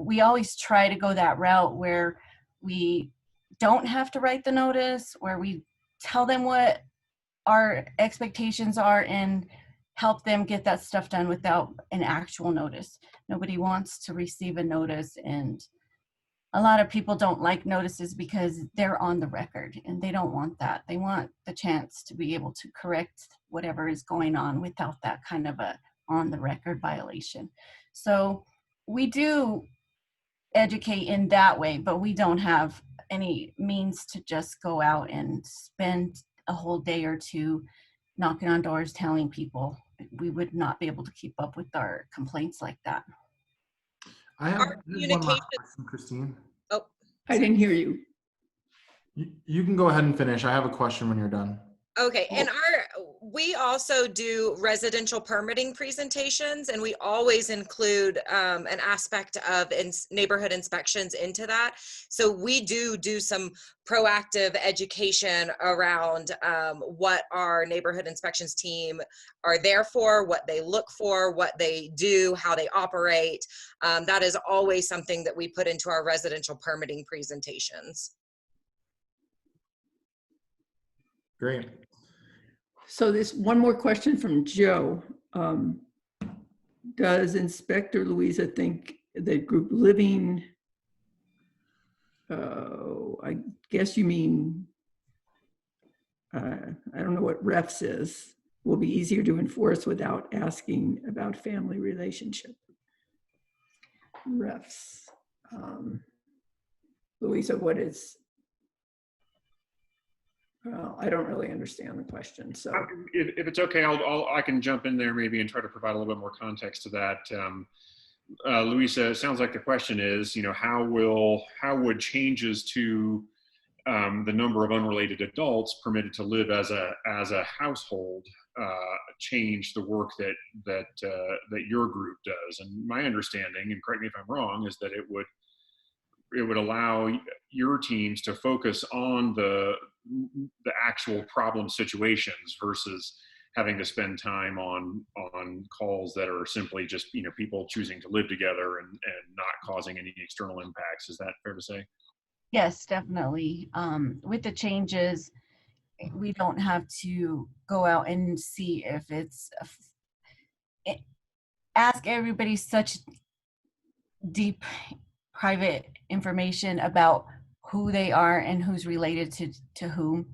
D: We always try to go that route where we don't have to write the notice, where we tell them what our expectations are and help them get that stuff done without an actual notice. Nobody wants to receive a notice, and a lot of people don't like notices because they're on the record, and they don't want that. They want the chance to be able to correct whatever is going on without that kind of a on the record violation. So we do educate in that way, but we don't have any means to just go out and spend a whole day or two knocking on doors telling people. We would not be able to keep up with our complaints like that.
F: I have one
B: communication-
F: last question, Christine.
B: Oh,
A: I didn't hear you.
F: You can go ahead and finish. I have a question when you're done.
B: okay. And we also do residential permitting presentations, and we always include an aspect of neighborhood inspections into that. So we do some proactive education around what our neighborhood inspections team are there for, what they look for, what they do, how they operate. That is always something that we put into our residential permitting presentations.
F: Great.
A: So this one more question from Joe. Does Inspector Louisa think that group living, I guess you mean, I don't know what refs is, will be easier to enforce without asking about family relationship? Refs. Louisa, what is? Well, I don't really understand the question. So
C: if it's okay, I can jump in there maybe and try to provide a little bit more context to that. Louisa, it sounds like the question is, how would changes to the number of unrelated adults permitted to live as a household change the work that your group does? And my understanding, and correct me if I'm wrong, is that it would allow your teams to focus on the actual problem situations versus having to spend time on calls that are simply just people choosing to live together and not causing any external impacts. Is that fair to say?
D: Yes, definitely. With the changes, we don't have to go out and see if ask everybody such deep private information about who they are and who's related to whom.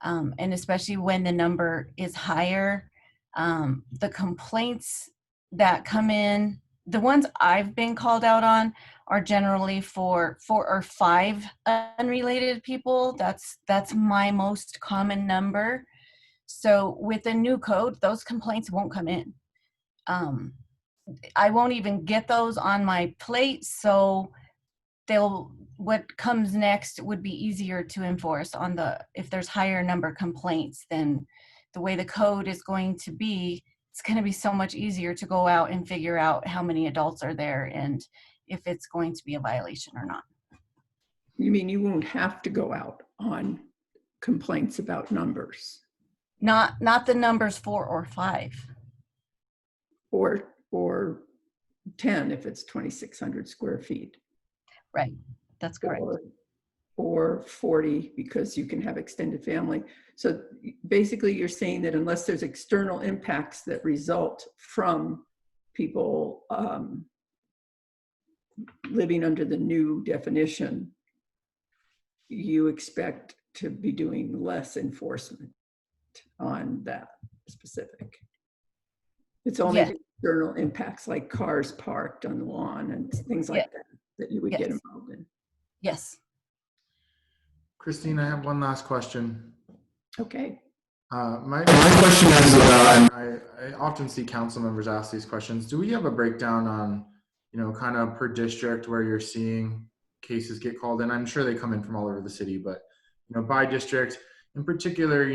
D: And especially when the number is higher, the complaints that come in, the ones I've been called out on are generally for 4 or 5 unrelated people. That's my most common number. So with the new code, those complaints won't come in. I won't even get those on my plate, so what comes next would be easier to enforce if there's higher number complaints. Then the way the code is going to be, it's going to be so much easier to go out and figure out how many adults are there and if it's going to be a violation or not.
A: You mean you won't have to go out on complaints about numbers?
D: Not the numbers 4 or 5.
A: Or 10 if it's 2,600 square feet.
D: Right, that's correct.
A: Or 40 because you can have extended family. So basically you're saying that unless there's external impacts that result from people living under the new definition, you expect to be doing less enforcement on that specific. It's only the external impacts like cars parked on the lawn and things like that you would get involved in.
D: Yes.
F: Christine, I have one last question.
A: Okay.
F: My question is about, and I often see council members ask these questions. Do we have a breakdown on, kind of per district where you're seeing cases get called in? I'm sure they come in from all over the city, but, by district in particular,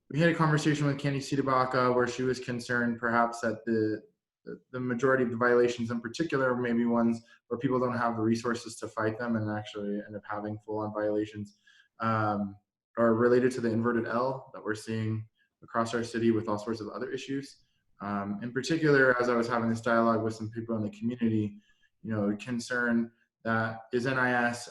F: we had a conversation with Candy Sidabaka where she was concerned perhaps that the majority of the violations in particular, maybe ones where people don't have the resources to fight them and actually end up having full-on violations, are related to the inverted L that we're seeing across our city with all sorts of other issues. In particular, as I was having this dialogue with some people in the community, concern that is NIS,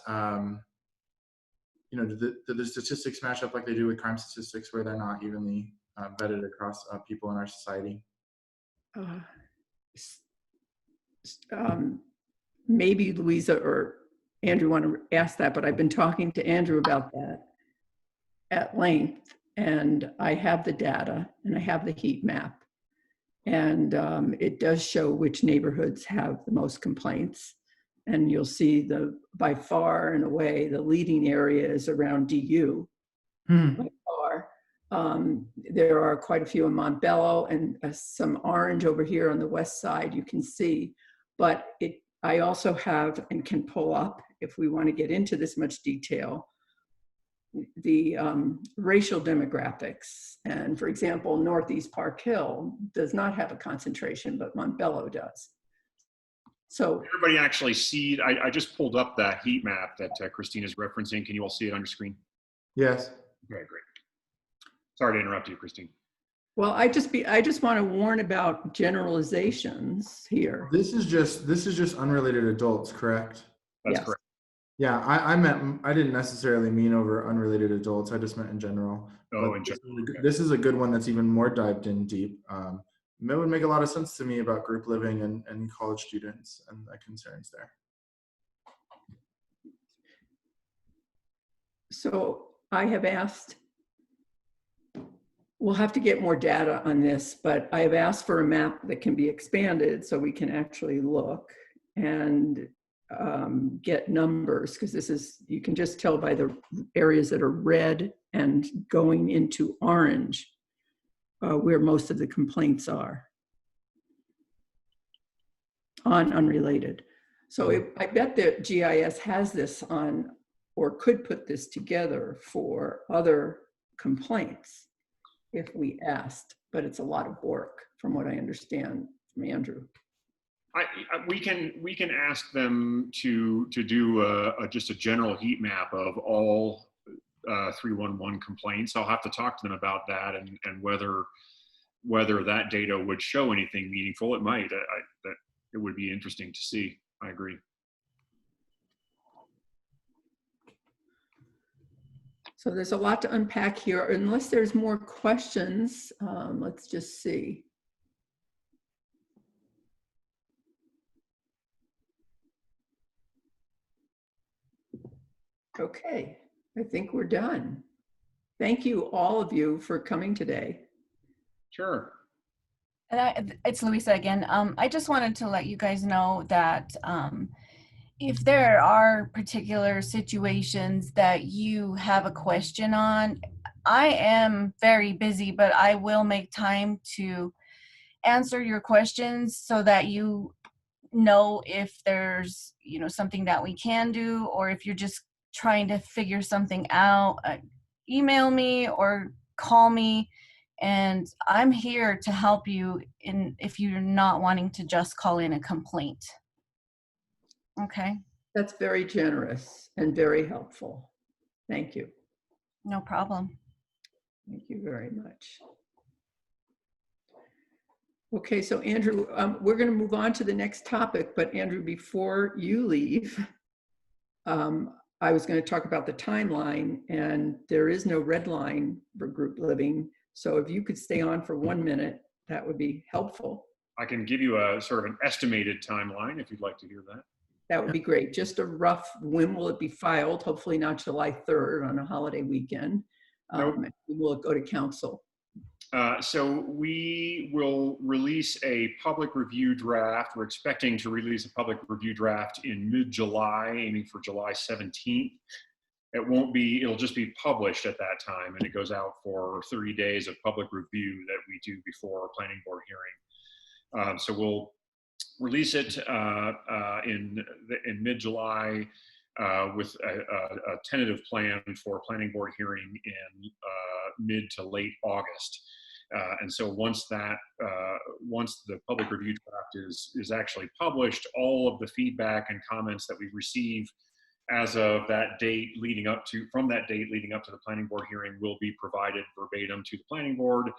F: do the statistics match up like they do with crime statistics where they're not evenly vetted across people in our society?
A: Maybe Louisa or Andrew want to ask that, but I've been talking to Andrew about that at length, and I have the data and I have the heat map, and it does show which neighborhoods have the most complaints. And you'll see by far and away, the leading area is around DU. By far. There are quite a few in Montbello and some orange over here on the west side you can see. But I also have and can pull up, if we want to get into this much detail, the racial demographics. And for example, Northeast Park Hill does not have a concentration, but Montbello does. So
C: everybody actually see, I just pulled up that heat map that Christine is referencing. Can you all see it on your screen?
F: Yes.
C: Okay, great. Sorry to interrupt you, Christine.
A: Well, I just want to warn about generalizations here.
F: This is just unrelated adults, correct?
C: That's correct.
F: Yeah, I didn't necessarily mean over unrelated adults. I just meant in general.
C: Oh, in general.
F: This is a good one that's even more dived in deep. It would make a lot of sense to me about group living and college students and the concerns there.
A: So I have asked, we'll have to get more data on this, but I have asked for a map that can be expanded so we can actually look and get numbers, because you can just tell by the areas that are red and going into orange where most of the complaints are on unrelated. So I bet that GIS has this on, or could put this together for other complaints if we asked, but it's a lot of work from what I understand from Andrew.
C: We can ask them to do just a general heat map of all 311 complaints. I'll have to talk to them about that and whether that data would show anything meaningful. It might. It would be interesting to see. I agree.
A: So there's a lot to unpack here. Unless there's more questions, let's just see. Okay, I think we're done. Thank you, all of you, for coming today.
C: Sure.
D: And it's Louisa again. I just wanted to let you guys know that if there are particular situations that you have a question on, I am very busy, but I will make time to answer your questions so that you know if there's something that we can do, or if you're just trying to figure something out, email me or call me. And I'm here to help you if you're not wanting to just call in a complaint. Okay,
A: That's very generous and very helpful. Thank you.
D: no problem.
A: Thank you very much. Okay, so Andrew, we're going to move on to the next topic, but Andrew, before you leave, I was going to talk about the timeline, and there is no red line for group living. So if you could stay on for 1 minute, that would be helpful.
C: I can give you a sort of an estimated timeline if you'd like to hear that.
A: That would be great. Just a rough, when will it be filed? Hopefully not July 3rd on a holiday weekend.
C: Nope.
A: Will it go to council?
C: So we will release a public review draft. We're expecting to release a public review draft in mid-July, aiming for July 17th. It'll just be published at that time, and it goes out for 30 days of public review that we do before a planning board hearing. So we'll release it in mid-July with a tentative plan for a planning board hearing in mid to late August. And so once the public review draft is actually published, all of the feedback and comments that we receive as of that date leading up to the planning board hearing will be provided verbatim to the planning board.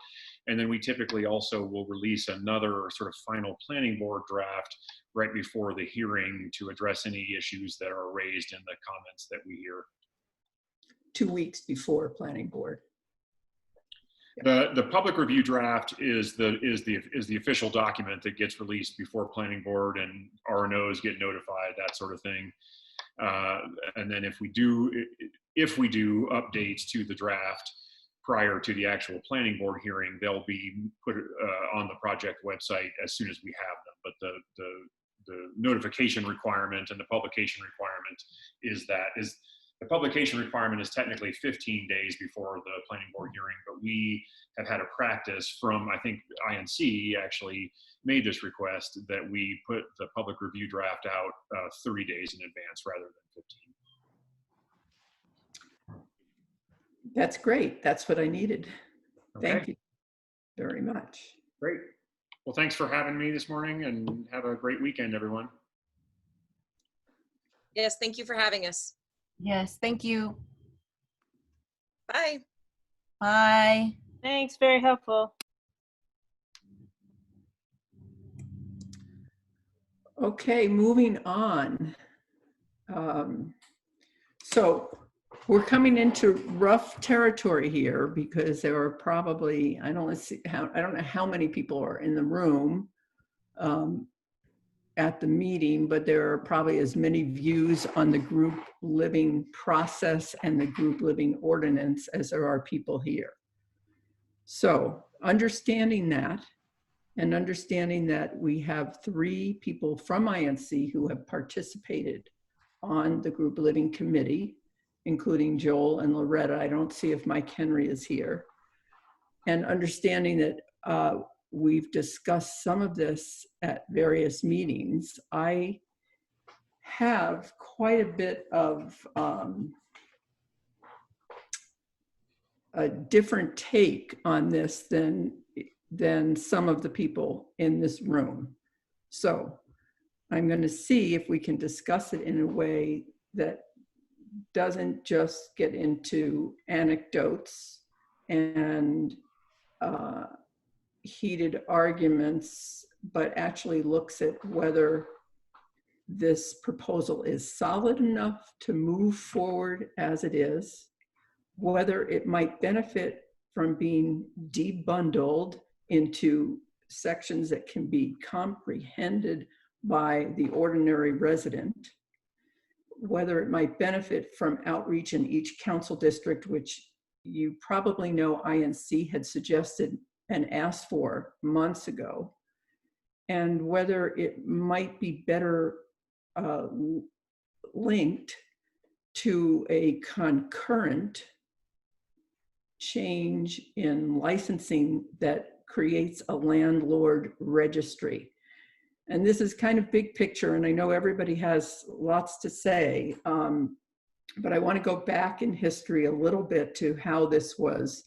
C: And then we typically also will release another sort of final planning board draft right before the hearing to address any issues that are raised in the comments that we hear.
A: 2 weeks before planning board.
C: The public review draft is the official document that gets released before planning board, and R&Os get notified, that sort of thing. And then if we do updates to the draft prior to the actual planning board hearing, they'll be put on the project website as soon as we have them. But the notification requirement and the publication requirement is the publication requirement is technically 15 days before the planning board hearing, but we have had a practice from, I think INC actually made this request, that we put the public review draft out 30 days in advance rather than 15.
A: That's great. That's what I needed.
C: Okay.
A: Thank you very much.
C: Great. Well, thanks for having me this morning, and have a great weekend, everyone.
B: Yes, thank you for having us.
D: Yes, thank you.
B: Bye.
D: Bye.
E: Thanks, very helpful.
A: Okay, moving on. So we're coming into rough territory here because there are probably, I don't know how many people are in the room at the meeting, but there are probably as many views on the group living process and the group living ordinance as there are people here. So understanding that, and understanding that we have 3 people from INC who have participated on the group living committee, including Joel and Loretta. I don't see if Mike Henry is here. And understanding that we've discussed some of this at various meetings, I have quite a bit of a different take on this than some of the people in this room. So I'm going to see if we can discuss it in a way that doesn't just get into anecdotes and heated arguments, but actually looks at whether this proposal is solid enough to move forward as it is, whether it might benefit from being debundled into sections that can be comprehended by the ordinary resident, whether it might benefit from outreach in each council district, which you probably know INC had suggested and asked for months ago, and whether it might be better linked to a concurrent change in licensing that creates a landlord registry. And this is kind of big picture, and I know everybody has lots to say, but I want to go back in history a little bit to how this was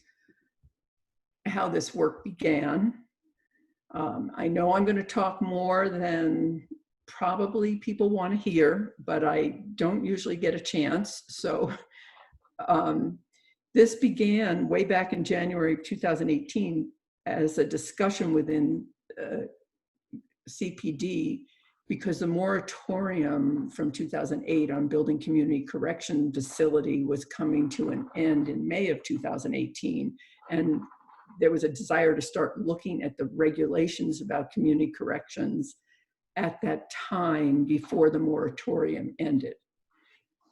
A: how this work began. I know I'm going to talk more than probably people want to hear, but I don't usually get a chance. So this began way back in January of 2018 as a discussion within CPD, because the moratorium from 2008 on building community correction facility was coming to an end in May of 2018. And there was a desire to start looking at the regulations about community corrections at that time before the moratorium ended.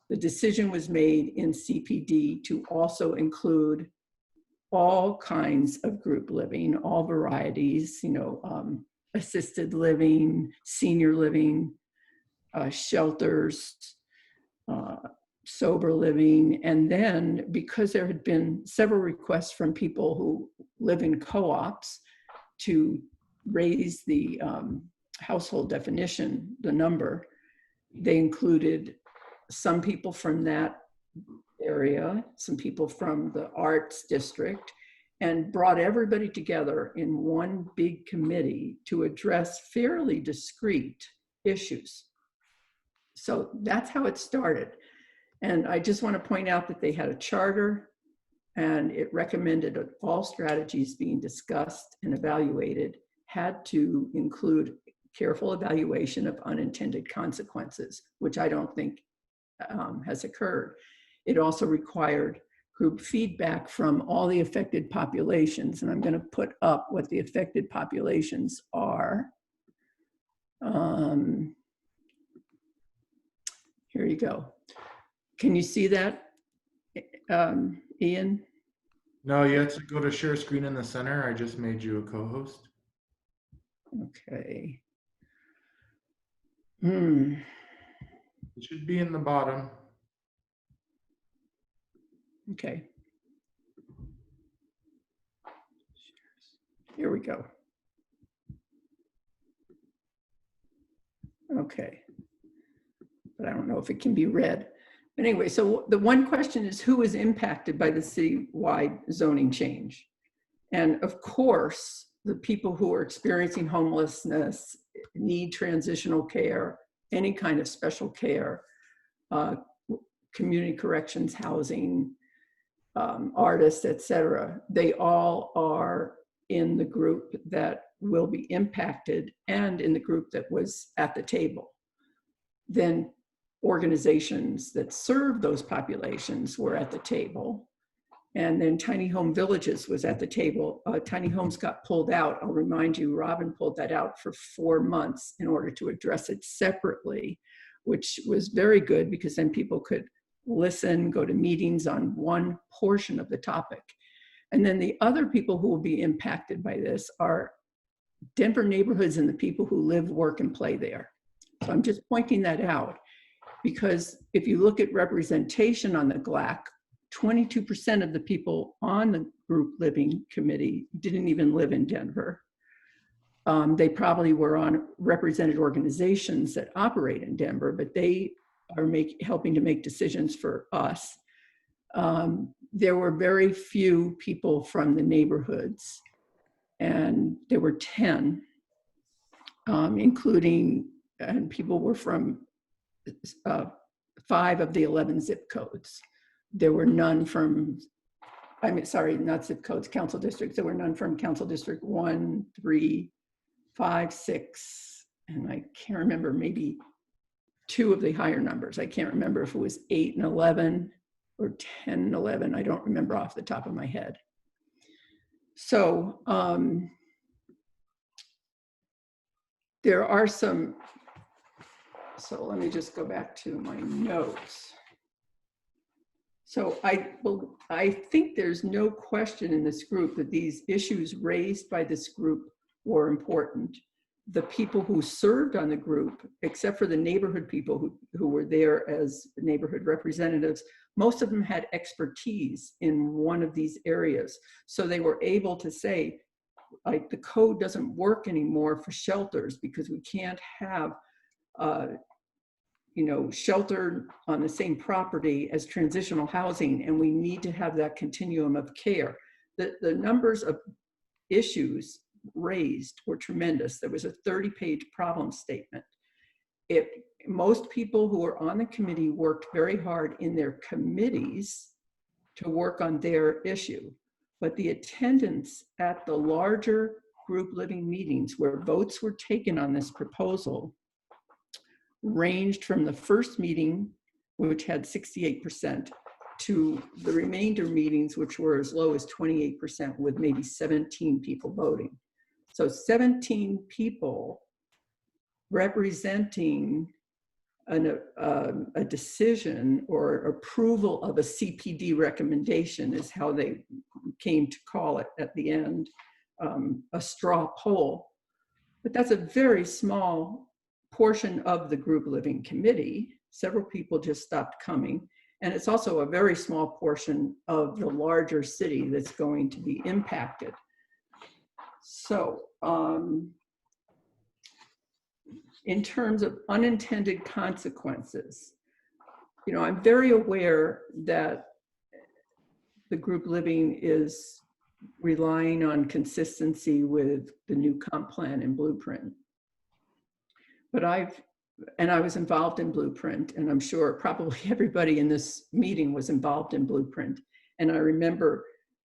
A: The decision was made in CPD to also include all kinds of group living, all varieties, assisted living, senior living, shelters, sober living. And then because there had been several requests from people who live in co-ops to raise the household definition, the number, they included some people from that area, some people from the arts district, and brought everybody together in one big committee to address fairly discrete issues. So that's how it started. And I just want to point out that they had a charter, and it recommended that all strategies being discussed and evaluated had to include careful evaluation of unintended consequences, which I don't think has occurred. It also required group feedback from all the affected populations. And I'm going to put up what the affected populations are. Here you go. Can you see that, Ian?
F: No, you have to go to share screen in the center. I just made you a co-host.
A: Okay.
F: It should be in the bottom.
A: Okay. Here we go. Okay. But I don't know if it can be read. But anyway, so the one question is, who is impacted by the citywide zoning change? And of course, the people who are experiencing homelessness, need transitional care, any kind of special care, community corrections, housing, artists, etc. They all are in the group that will be impacted and in the group that was at the table. Then organizations that serve those populations were at the table. And then Tiny Home Villages was at the table. Tiny Homes got pulled out. I'll remind you, Robin pulled that out for 4 months in order to address it separately, which was very good because then people could listen, go to meetings on one portion of the topic. And then the other people who will be impacted by this are Denver neighborhoods and the people who live, work, and play there. So I'm just pointing that out because if you look at representation on the GLAC, 22% of the people on the group living committee didn't even live in Denver. They probably were on represented organizations that operate in Denver, but they are helping to make decisions for us. There were very few people from the neighborhoods, and there were 10, including, and people were from 5 of the 11 zip codes. There were none from, I mean, sorry, not zip codes, council districts. There were none from council district 1, 3, 5, 6, and I can't remember, maybe 2 of the higher numbers. I can't remember if it was 8 and 11 or 10 and 11. I don't remember off the top of my head. So there are some, so let me just go back to my notes. So I think there's no question in this group that these issues raised by this group were important. The people who served on the group, except for the neighborhood people who were there as neighborhood representatives, most of them had expertise in one of these areas. So they were able to say, like, the code doesn't work anymore for shelters because we can't have shelter on the same property as transitional housing, and we need to have that continuum of care. the numbers of issues raised were tremendous. There was a 30-page problem statement. Most people who were on the committee worked very hard in their committees to work on their issue, but the attendance at the larger group living meetings where votes were taken on this proposal ranged from the first meeting, which had 68%, to the remainder meetings, which were as low as 28%, with maybe 17 people voting. So 17 people representing a decision or approval of a CPD recommendation is how they came to call it at the end, a straw poll. But that's a very small portion of the group living committee. Several people just stopped coming. And it's also a very small portion of the larger city that's going to be impacted. So in terms of unintended consequences, you know, I'm very aware that the group living is relying on consistency with the new comp plan and blueprint. But I was involved in Blueprint, and I'm sure probably everybody in this meeting was involved in Blueprint. And I remember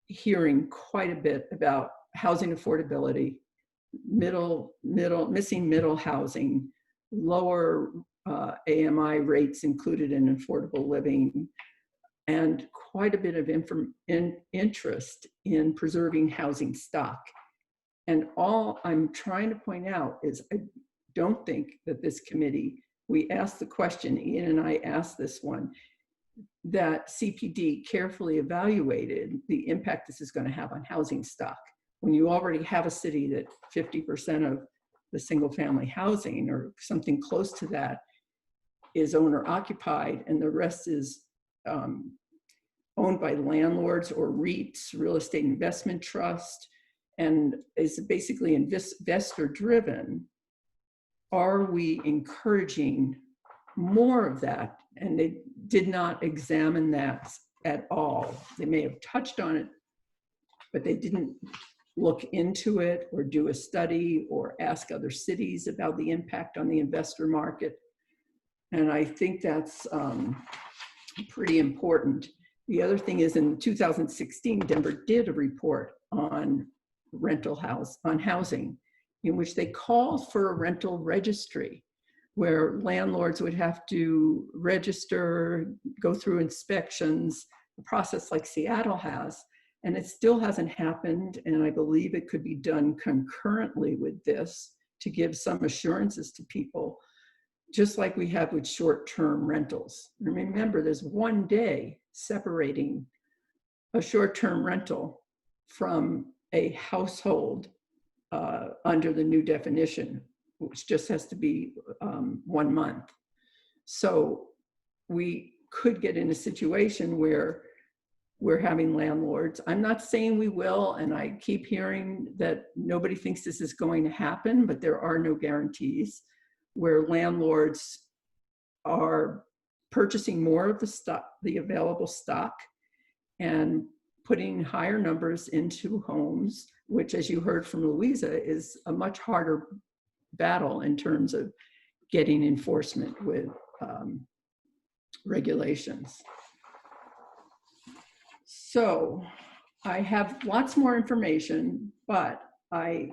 A: hearing quite a bit about housing affordability, missing middle housing, lower AMI rates included in affordable living, and quite a bit of interest in preserving housing stock. And all I'm trying to point out is I don't think that this committee, we asked the question, Ian and I asked this one, that CPD carefully evaluated the impact this is going to have on housing stock. When you already have a city that 50% of the single family housing or something close to that is owner occupied, and the rest is owned by landlords or REITs, real estate investment trust, and is basically investor driven. Are we encouraging more of that? And they did not examine that at all. They may have touched on it, but they didn't look into it or do a study or ask other cities about the impact on the investor market. And I think that's pretty important. The other thing is, in 2016, Denver did a report on housing, in which they called for a rental registry, where landlords would have to register, go through inspections, a process like Seattle has. And it still hasn't happened, and I believe it could be done concurrently with this to give some assurances to people, just like we have with short-term rentals. And remember, there's one day separating a short-term rental from a household under the new definition, which just has to be 1 month. So we could get in a situation where we're having landlords. I'm not saying we will, and I keep hearing that nobody thinks this is going to happen, but there are no guarantees, where landlords are purchasing more of the stock, the available stock, and putting higher numbers into homes, which, as you heard from Louisa, is a much harder battle in terms of getting enforcement with regulations. So I have lots more information, but I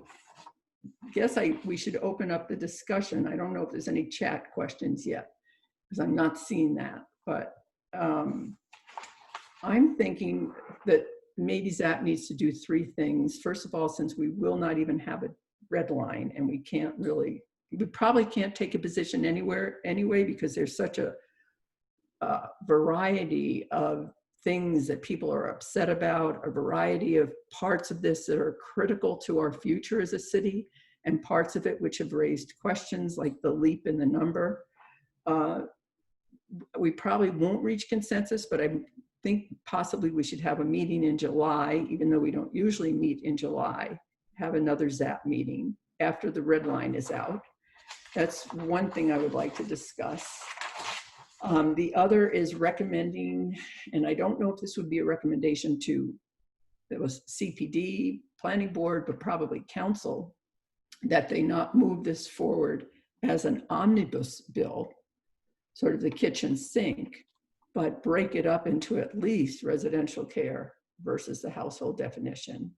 A: guess we should open up the discussion. I don't know if there's any chat questions yet, because I'm not seeing that, but I'm thinking that maybe ZAP needs to do 3 things. First of all, since we will not even have a red line, and we probably can't take a position anywhere anyway, because there's such a variety of things that people are upset about, a variety of parts of this that are critical to our future as a city, and parts of it which have raised questions, like the leap in the number. We probably won't reach consensus, but I think possibly we should have a meeting in July, even though we don't usually meet in July, have another ZAP meeting after the red line is out. That's one thing I would like to discuss. The other is recommending, and I don't know if this would be a recommendation to it was CPD, planning board, but probably council, that they not move this forward as an omnibus bill, sort of the kitchen sink, but break it up into at least residential care versus the household definition.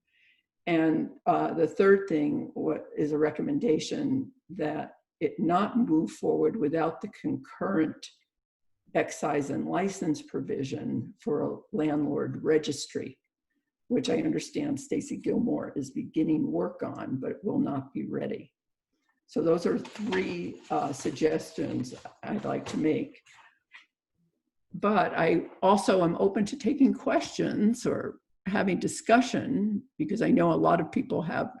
A: And the third thing is a recommendation that it not move forward without the concurrent excise and license provision for a landlord registry, which I understand Stacy Gilmore is beginning work on, but it will not be ready. So those are three suggestions I'd like to make. But I also am open to taking questions or having discussion, because I know a lot of people have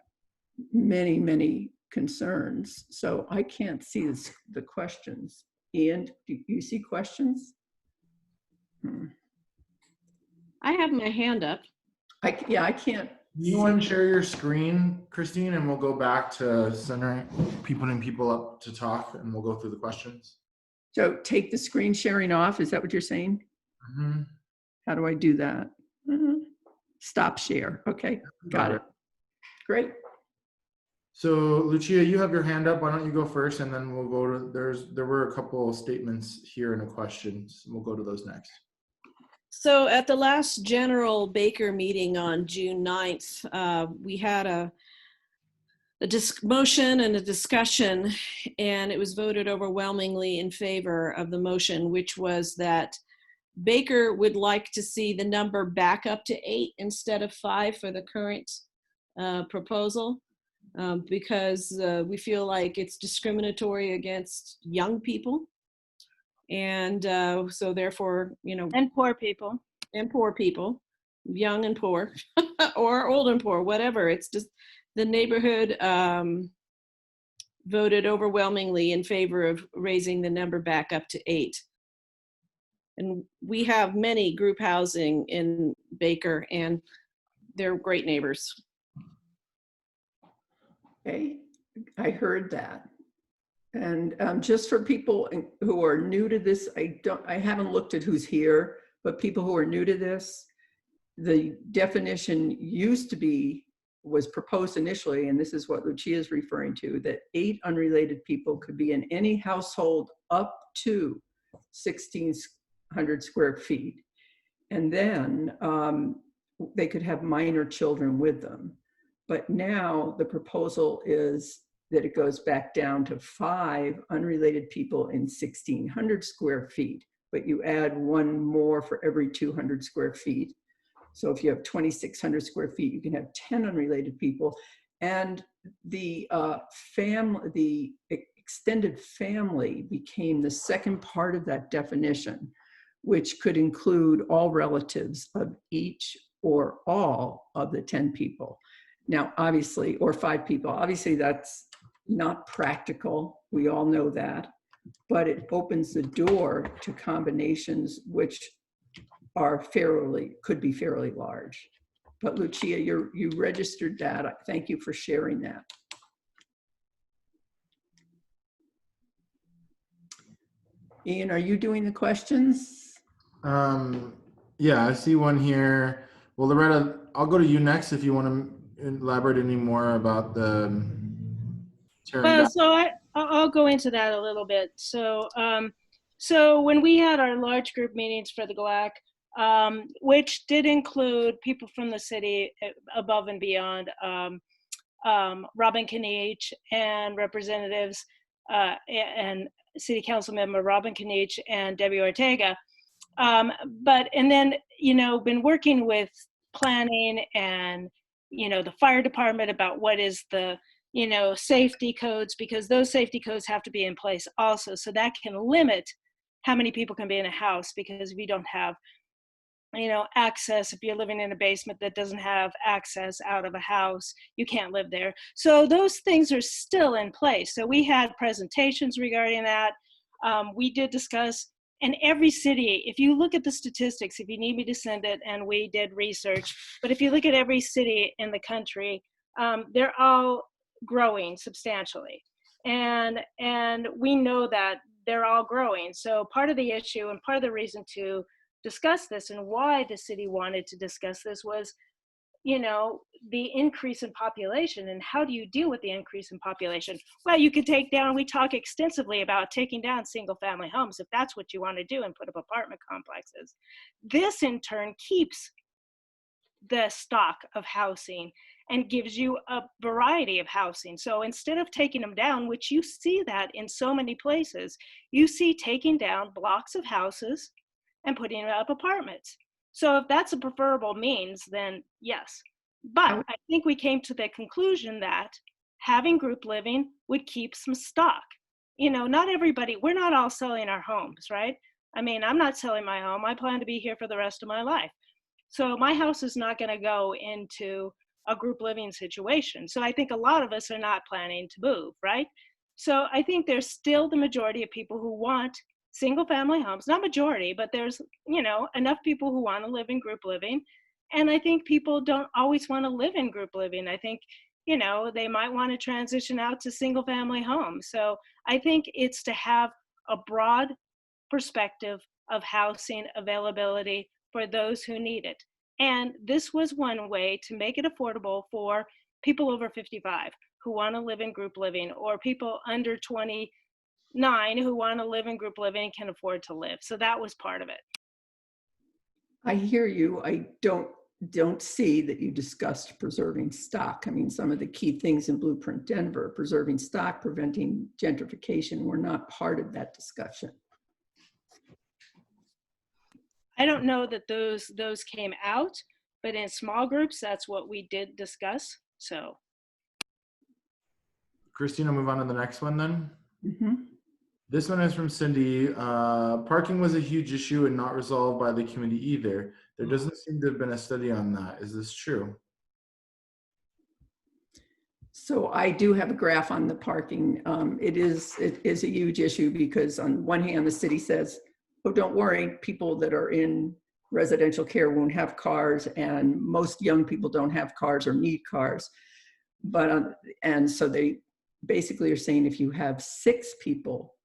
A: many, many concerns. So I can't see the questions. Ian, do you see questions?
I: I have my hand up.
A: I can't.
F: You want to share your screen, Christine, and we'll go back to putting people up to talk, and we'll go through the questions.
A: So take the screen sharing off. Is that what you're saying?
F: Mm-hmm.
A: How do I do that? Stop share. Okay, got it. Great.
F: So Lucia, you have your hand up. Why don't you go first, and then we'll go to, there were a couple of statements here and a question. So we'll go to those next.
I: So at the last general Baker meeting on June 9th, we had a motion and a discussion, and it was voted overwhelmingly in favor of the motion, which was that Baker would like to see the number back up to 8 instead of 5 for the current proposal, because we feel like it's discriminatory against young people. And so therefore,
E: And poor people.
I: And poor people, young and poor, or old and poor, whatever. It's just the neighborhood voted overwhelmingly in favor of raising the number back up to 8. And we have many group housing in Baker, and they're great neighbors.
A: Okay, I heard that. And just for people who are new to this, I haven't looked at who's here, but people who are new to this, the definition was proposed initially, and this is what Lucia is referring to, that 8 unrelated people could be in any household up to 1,600 square feet. And then they could have minor children with them. But now the proposal is that it goes back down to 5 unrelated people in 1,600 square feet, but you add 1 more for every 200 square feet. So if you have 2,600 square feet, you can have 10 unrelated people. And the extended family became the second part of that definition, which could include all relatives of each or all of the 10 people. Now, obviously, or 5 people, obviously that's not practical. We all know that, but it opens the door to combinations which could be fairly large. But Lucia, you registered that. Thank you for sharing that. Ian, are you doing the questions?
F: Yeah, I see one here. Well, Loretta, I'll go to you next if you want to elaborate any more about the
E: So I'll go into that a little bit. So so when we had our large group meetings for the GLAC, which did include people from the city above and beyond, Robin Kinich and representatives and City Council member Robin Kinich and Debbie Ortega. And then, been working with planning and, the fire department about what is the, safety codes, because those safety codes have to be in place also. So that can limit how many people can be in a house, because if you don't have, access, if you're living in a basement that doesn't have access out of a house, you can't live there. So those things are still in place. So we had presentations regarding that. We did discuss, and every city, if you look at the statistics, if you need me to send it, and we did research, but if you look at every city in the country, they're all growing substantially. And we know that they're all growing. So part of the issue and part of the reason to discuss this and why the city wanted to discuss this was you know, the increase in population. And how do you deal with the increase in population? Well, you could take down, we talk extensively about taking down single family homes if that's what you want to do and put up apartment complexes. This in turn keeps the stock of housing and gives you a variety of housing. So instead of taking them down, which you see that in so many places, you see taking down blocks of houses and putting up apartments. So if that's a preferable means, then yes. But I think we came to the conclusion that having group living would keep some stock. You know, not everybody, we're not all selling our homes, right? I mean, I'm not selling my home. I plan to be here for the rest of my life. So my house is not going to go into a group living situation. So I think a lot of us are not planning to move, right? So I think there's still the majority of people who want single family homes, not majority, but there's, you know, enough people who want to live in group living. And I think people don't always want to live in group living. I think, you know, they might want to transition out to single family homes. So I think it's to have a broad perspective of housing availability for those who need it. And this was one way to make it affordable for people over 55 who want to live in group living, or people under 29 who want to live in group living and can afford to live. So that was part of it.
A: I hear you. I don't see that you discussed preserving stock. I mean, some of the key things in Blueprint Denver, preserving stock, preventing gentrification, were not part of that discussion.
E: I don't know that those came out, but in small groups, that's what we did discuss. So,
F: Christina, move on to the next one then.
A: Mm-hmm.
F: This one is from Cindy. Parking was a huge issue and not resolved by the committee either. There doesn't seem to have been a study on that. Is this true?
A: So I do have a graph on the parking. It is a huge issue because on one hand, the city says, oh, don't worry, people that are in residential care won't have cars, and most young people don't have cars or need cars. But and so they basically are saying if you have 6 people,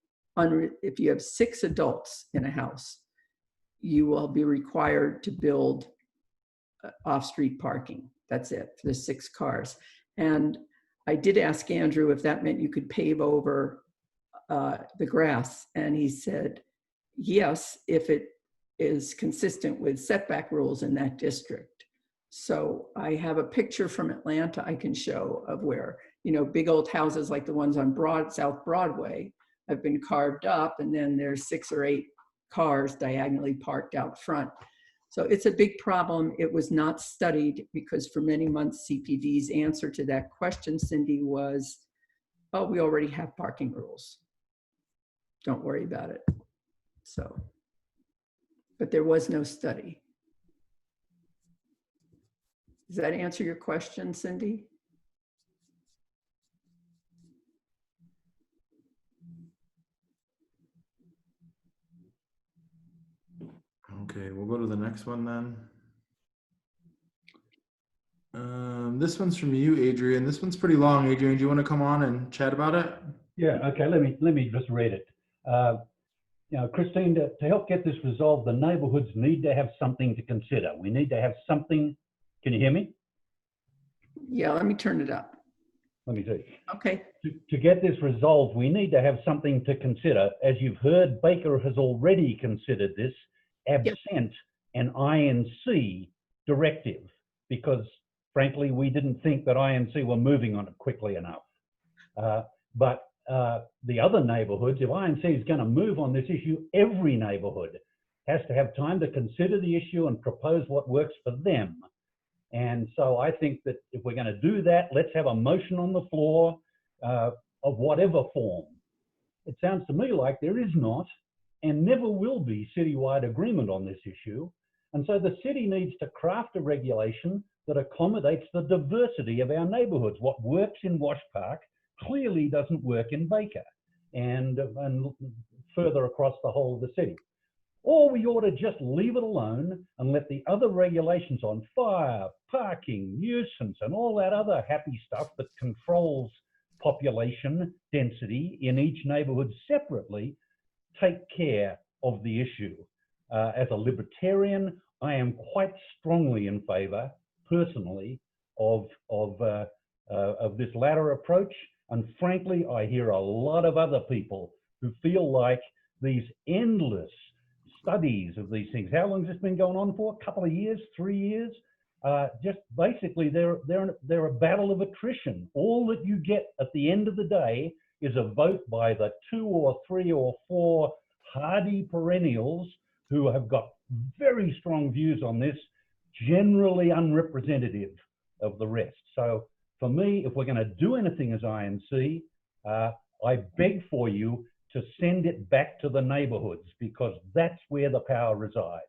A: if you have 6 adults in a house, you will be required to build off-street parking. That's it for the 6 cars. And I did ask Andrew if that meant you could pave over the grass, and he said, yes, if it is consistent with setback rules in that district. So I have a picture from Atlanta I can show of where, you know, big old houses like the ones on South Broadway have been carved up, and then there's 6 or 8 cars diagonally parked out front. So it's a big problem. It was not studied because for many months CPD's answer to that question, Cindy, was, oh, we already have parking rules. Don't worry about it. So, but there was no study. Does that answer your question, Cindy?
F: Okay, we'll go to the next one then. This one's from you, Adrian. This one's pretty long. Adrian, do you want to come on and chat about it?
H: Yeah, okay, let me just read it. You know, Christine, to help get this resolved, the neighbourhoods need to have something to consider. We need to have something. Can you hear me?
A: Yeah, let me turn it up.
H: Let me see.
A: Okay.
H: To get this resolved, we need to have something to consider. As you've heard, Baker has already considered this, absent an INC directive, because frankly, we didn't think that INC were moving on it quickly enough. But the other neighbourhoods, if INC is going to move on this issue, every neighbourhood has to have time to consider the issue and propose what works for them. And so I think that if we're going to do that, let's have a motion on the floor of whatever form. It sounds to me like there is not and never will be citywide agreement on this issue. And so the city needs to craft a regulation that accommodates the diversity of our neighbourhoods. What works in Wash Park clearly doesn't work in Baker and further across the whole of the city. Or we ought to just leave it alone and let the other regulations on fire, parking, nuisance, and all that other happy stuff that controls population density in each neighbourhood separately take care of the issue. As a libertarian, I am quite strongly in favour personally of this latter approach. And frankly, I hear a lot of other people who feel like these endless studies of these things. How long has this been going on for? A couple of years, 3 years? Just basically, they're a battle of attrition. All that you get at the end of the day is a vote by the 2 or 3 or 4 hardy perennials who have got very strong views on this, generally unrepresentative of the rest. So for me, if we're going to do anything as INC, I beg for you to send it back to the neighborhoods, because that's where the power resides.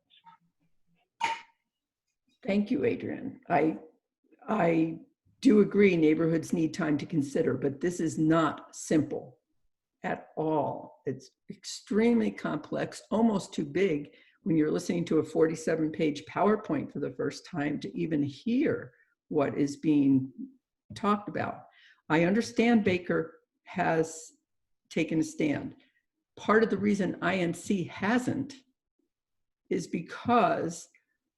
A: Thank you, Adrian. I do agree neighborhoods need time to consider, but this is not simple at all. It's extremely complex, almost too big when you're listening to a 47-page PowerPoint for the first time to even hear what is being talked about. I understand Baker has taken a stand. Part of the reason INC hasn't is because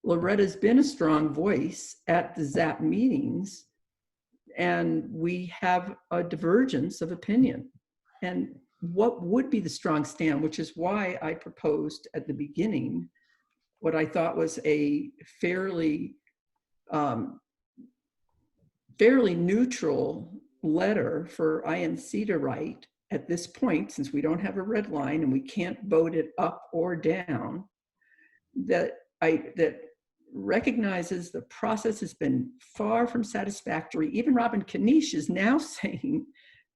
A: Loretta's been a strong voice at the ZAP meetings, and we have a divergence of opinion. And what would be the strong stand, which is why I proposed at the beginning what I thought was a fairly neutral letter for INC to write at this point, since we don't have a red line and we can't vote it up or down, that recognizes the process has been far from satisfactory. Even Robin Kanish is now saying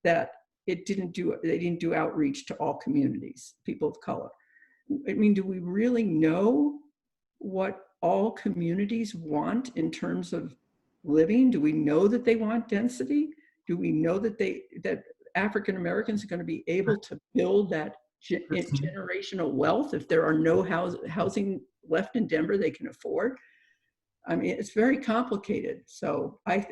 A: that they didn't do outreach to all communities, people of color. I mean, do we really know what all communities want in terms of living? Do we know that they want density? Do we know that that African Americans are going to be able to build that generational wealth if there are no housing left in Denver they can afford? I mean, it's very complicated. So I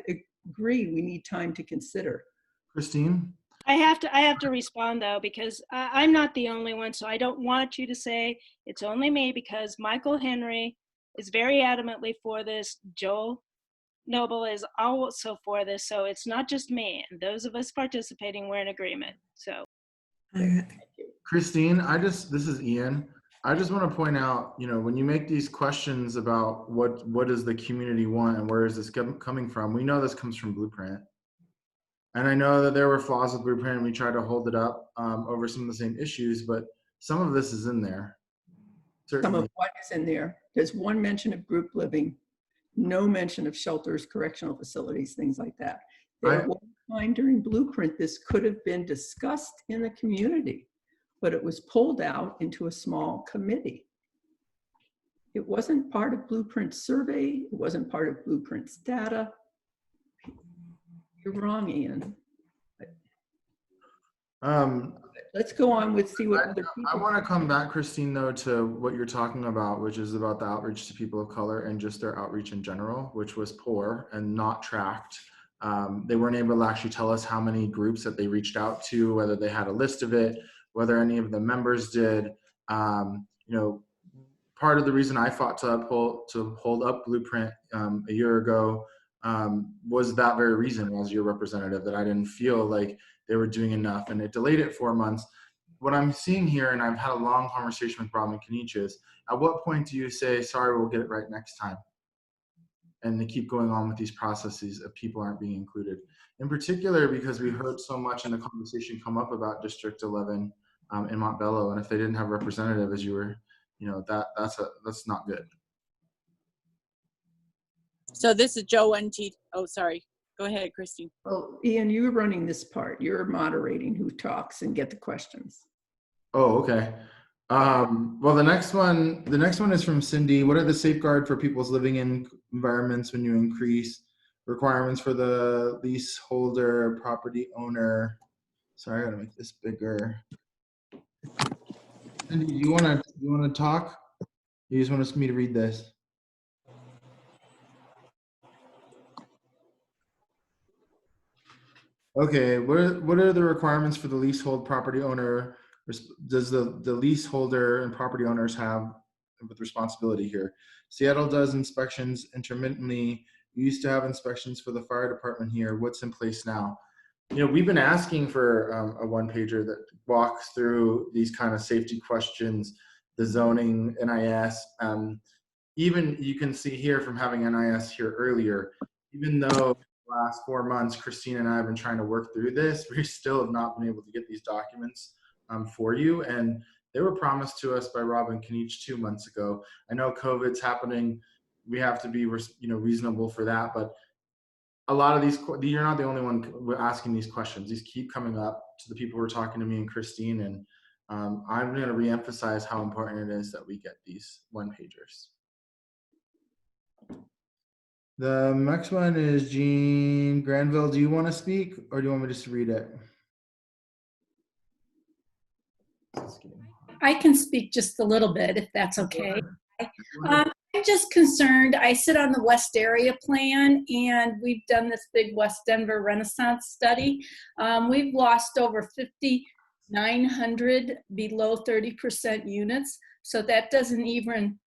A: agree we need time to consider.
F: Christine?
E: I have to respond though, because I'm not the only one. So I don't want you to say it's only me, because Michael Henry is very adamantly for this. Joel Noble is also for this. So it's not just me, and those of us participating, we're in agreement. So
F: Christine, this is Ian. I just want to point out, when you make these questions about what does the community want and where is this coming from, we know this comes from Blueprint. And I know that there were flaws with Blueprint, and we tried to hold it up over some of the same issues, but some of this is in there. Certainly.
A: Some of what is in there. There's one mention of group living, no mention of shelters, correctional facilities, things like that. There was a time during Blueprint this could have been discussed in the community, but it was pulled out into a small committee. It wasn't part of Blueprint's survey. It wasn't part of Blueprint's data. You're wrong, Ian. Let's go on with see what other people.
F: I want to come back, Christine, though, to what you're talking about, which is about the outreach to people of color and just their outreach in general, which was poor and not tracked. They weren't able to actually tell us how many groups that they reached out to, whether they had a list of it, whether any of the members did. Part of the reason I fought to hold up Blueprint a year ago was that very reason, as your representative, that I didn't feel like they were doing enough, and it delayed it 4 months. What I'm seeing here, and I've had a long conversation with Robin Kanish, is at what point do you say, sorry, we'll get it right next time? And they keep going on with these processes of people aren't being included. In particular, because we heard so much in the conversation come up about District 11 in Montbello, and if they didn't have a representative, as you were, that's not good.
G: So this is Joe NT. Oh, sorry. Go ahead, Christine.
A: Well, Ian, you're running this part. You're moderating who talks and get the questions.
F: Oh, okay. Well, the next one is from Cindy. What are the safeguards for people's living in environments when you increase requirements for the leaseholder, property owner? Sorry, I gotta make this bigger. Cindy, do you wanna talk? You just want me to read this? Okay, what are the requirements for the leasehold property owner? Does the leaseholder and property owners have with responsibility here? Seattle does inspections intermittently We used to have inspections for the fire department here. What's in place now? We've been asking for a one-pager that walks through these kind of safety questions, the zoning, NIS. Even you can see here from having NIS here earlier, even though the last 4 months, Christine and I have been trying to work through this, we still have not been able to get these documents for you. And they were promised to us by Robin Kinich 2 months ago. I know COVID's happening. We have to be reasonable for that, but a lot of these, you're not the only one asking these questions. These keep coming up to the people who are talking to me and Christine, and I'm going to reemphasize how important it is that we get these one-pagers. The next one is Jean Granville. Do you want to speak, or do you want me just to read it?
J: I can speak just a little bit, if that's okay. I'm just concerned. I sit on the West Area Plan, and we've done this big West Denver Renaissance study. We've lost over 5,900 below 30% units. So that doesn't even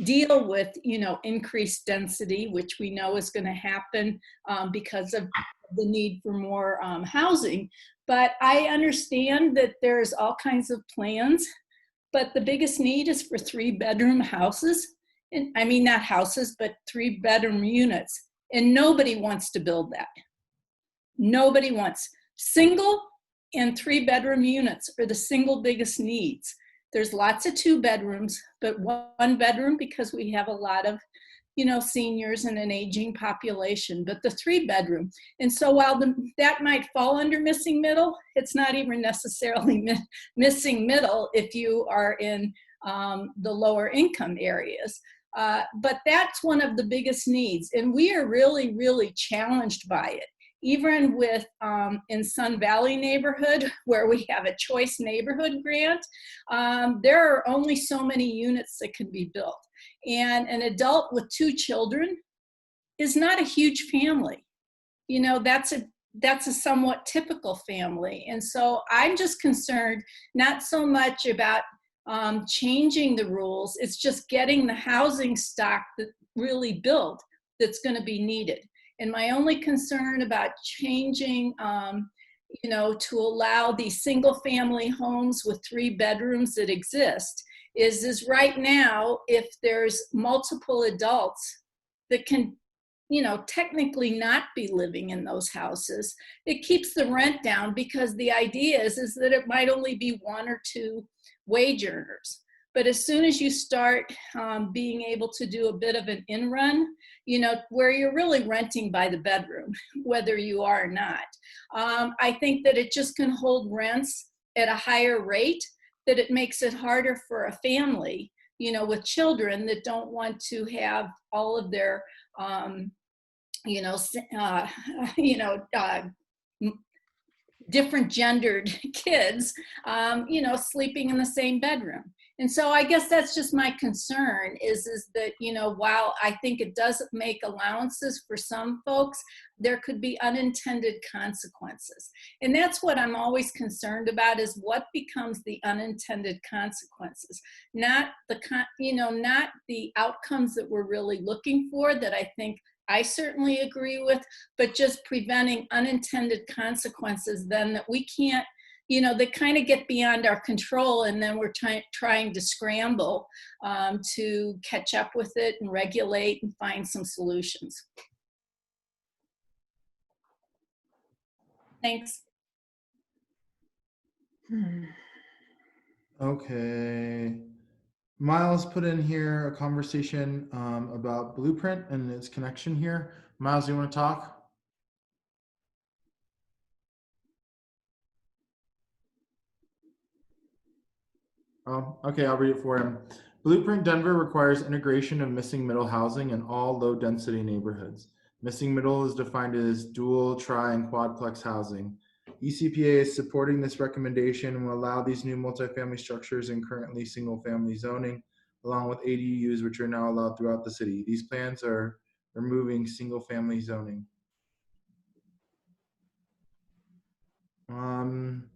J: deal with, increased density, which we know is going to happen because of the need for more housing. But I understand that there's all kinds of plans, but the biggest need is for 3-bedroom houses. And I mean, not houses, but 3-bedroom units. And nobody wants to build that. Nobody wants. Single and 3-bedroom units are the single biggest needs. There's lots of 2 bedrooms, but 1 bedroom because we have a lot of, seniors and an aging population, but the 3-bedroom. And so while that might fall under missing middle, it's not even necessarily missing middle if you are in the lower income areas. But that's one of the biggest needs. And we are really, really challenged by it. Even with in Sun Valley neighborhood, where we have a choice neighborhood grant, there are only so many units that can be built. And an adult with 2 children is not a huge family. That's a somewhat typical family. And so I'm just concerned, not so much about changing the rules, it's just getting the housing stock that really built that's going to be needed. And my only concern about changing, to allow these single family homes with 3 bedrooms that exist is right now, if there's multiple adults that can, technically not be living in those houses, it keeps the rent down, because the idea is that it might only be 1 or 2 wage earners. But as soon as you start being able to do a bit of an in-run, where you're really renting by the bedroom, whether you are or not, I think that it just can hold rents at a higher rate, that it makes it harder for a family, with children that don't want to have all of their, different gendered kids, sleeping in the same bedroom. And so I guess that's just my concern is that, while I think it does make allowances for some folks, there could be unintended consequences. And that's what I'm always concerned about, is what becomes the unintended consequences, not not the outcomes that we're really looking for, that I think I certainly agree with, but just preventing unintended consequences then that we can't, that kind of get beyond our control, and then we're trying to scramble to catch up with it and regulate and find some solutions. Thanks.
F: Okay. Miles put in here a conversation about Blueprint and its connection here. Miles, you want to talk? Oh, okay, I'll read it for him. Blueprint Denver requires integration of missing middle housing in all low density neighborhoods. Missing middle is defined as dual, tri, and quadplex housing. ECPA is supporting this recommendation and will allow these new multifamily structures in currently single family zoning, along with ADUs, which are now allowed throughout the city. These plans are removing single family zoning. Then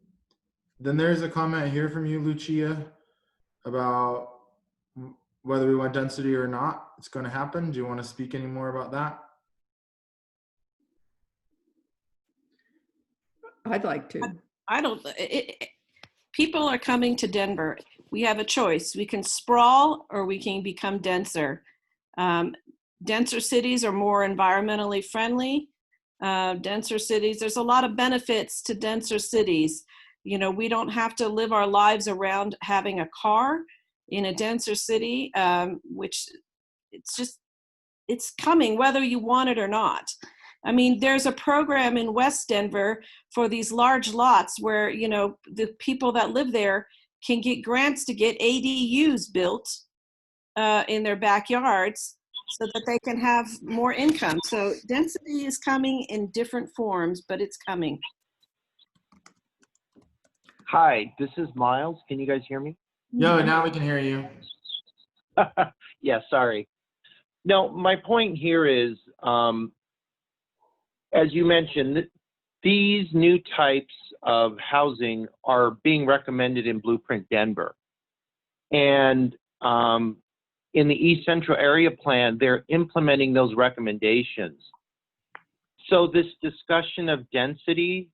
F: there's a comment here from you, Lucia, about whether we want density or not. It's going to happen. Do you want to speak any more about that?
A: I'd like to.
I: I don't, people are coming to Denver. We have a choice. We can sprawl or we can become denser. Denser cities are more environmentally friendly. Denser cities, there's a lot of benefits to denser cities. You know, we don't have to live our lives around having a car in a denser city, which it's coming whether you want it or not. I mean, there's a program in West Denver for these large lots where, you know, the people that live there can get grants to get ADUs built in their backyards so that they can have more income. So density is coming in different forms, but it's coming.
K: Hi, this is Miles. Can you guys hear me?
F: Yo, now we can hear you.
K: Yeah, sorry. No, my point here is, as you mentioned, these new types of housing are being recommended in Blueprint Denver. And in the East Central Area Plan, they're implementing those recommendations. So this discussion of density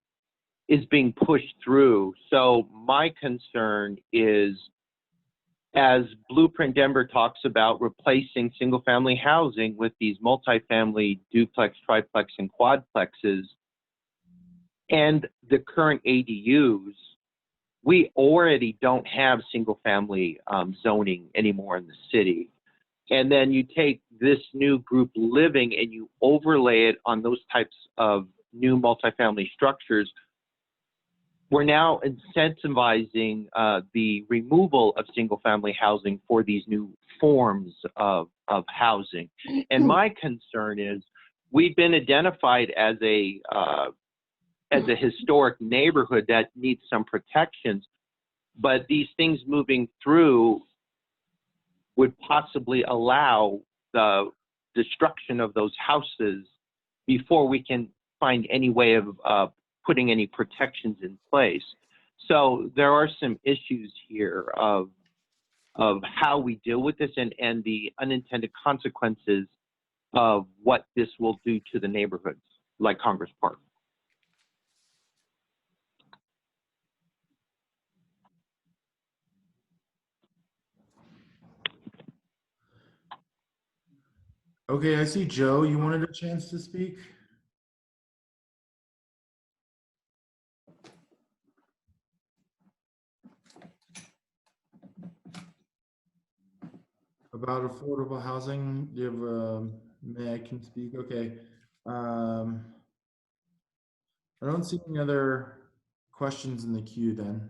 K: is being pushed through. So my concern is, as Blueprint Denver talks about replacing single-family housing with these multifamily duplex, triplex, and quadplexes, and the current ADUs, we already don't have single-family zoning anymore in the city. And then you take this new group living and you overlay it on those types of new multifamily structures. We're now incentivizing the removal of single-family housing for these new forms of housing. And my concern is, we've been identified as a historic neighborhood that needs some protections, but these things moving through would possibly allow the destruction of those houses before we can find any way of putting any protections in place. So there are some issues here of how we deal with this and the unintended consequences of what this will do to the neighborhoods like Congress Park.
F: Okay, I see Joe, you wanted a chance to speak? About affordable housing, do you have May I can speak? Okay. I don't see any other questions in the queue then.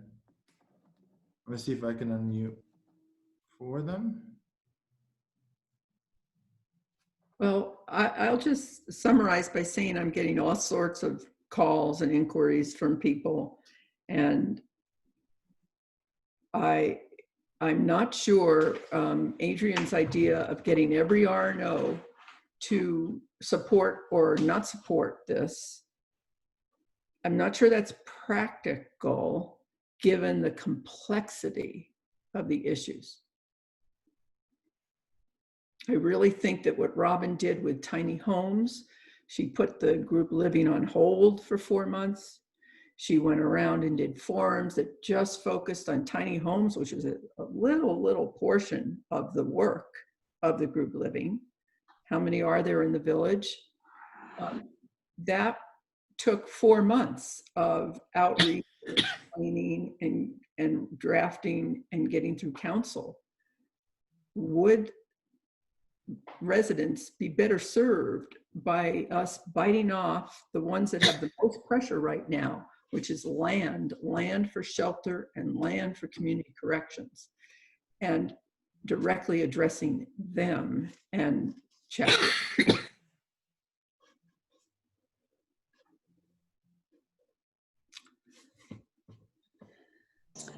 F: Let me see if I can unmute for them.
A: Well, I'll just summarize by saying I'm getting all sorts of calls and inquiries from people, and I'm not sure Adrian's idea of getting every RNO to support or not support this. I'm not sure that's practical given the complexity of the issues. I really think that what Robin did with tiny homes, she put the group living on hold for 4 months. She went around and did forums that just focused on tiny homes, which is a little portion of the work of the group living. How many are there in the village? That took 4 months of outreach, training, and drafting and getting through council. Would residents be better served by us biting off the ones that have the most pressure right now, which is land for shelter and land for community corrections, and directly addressing them and chapter?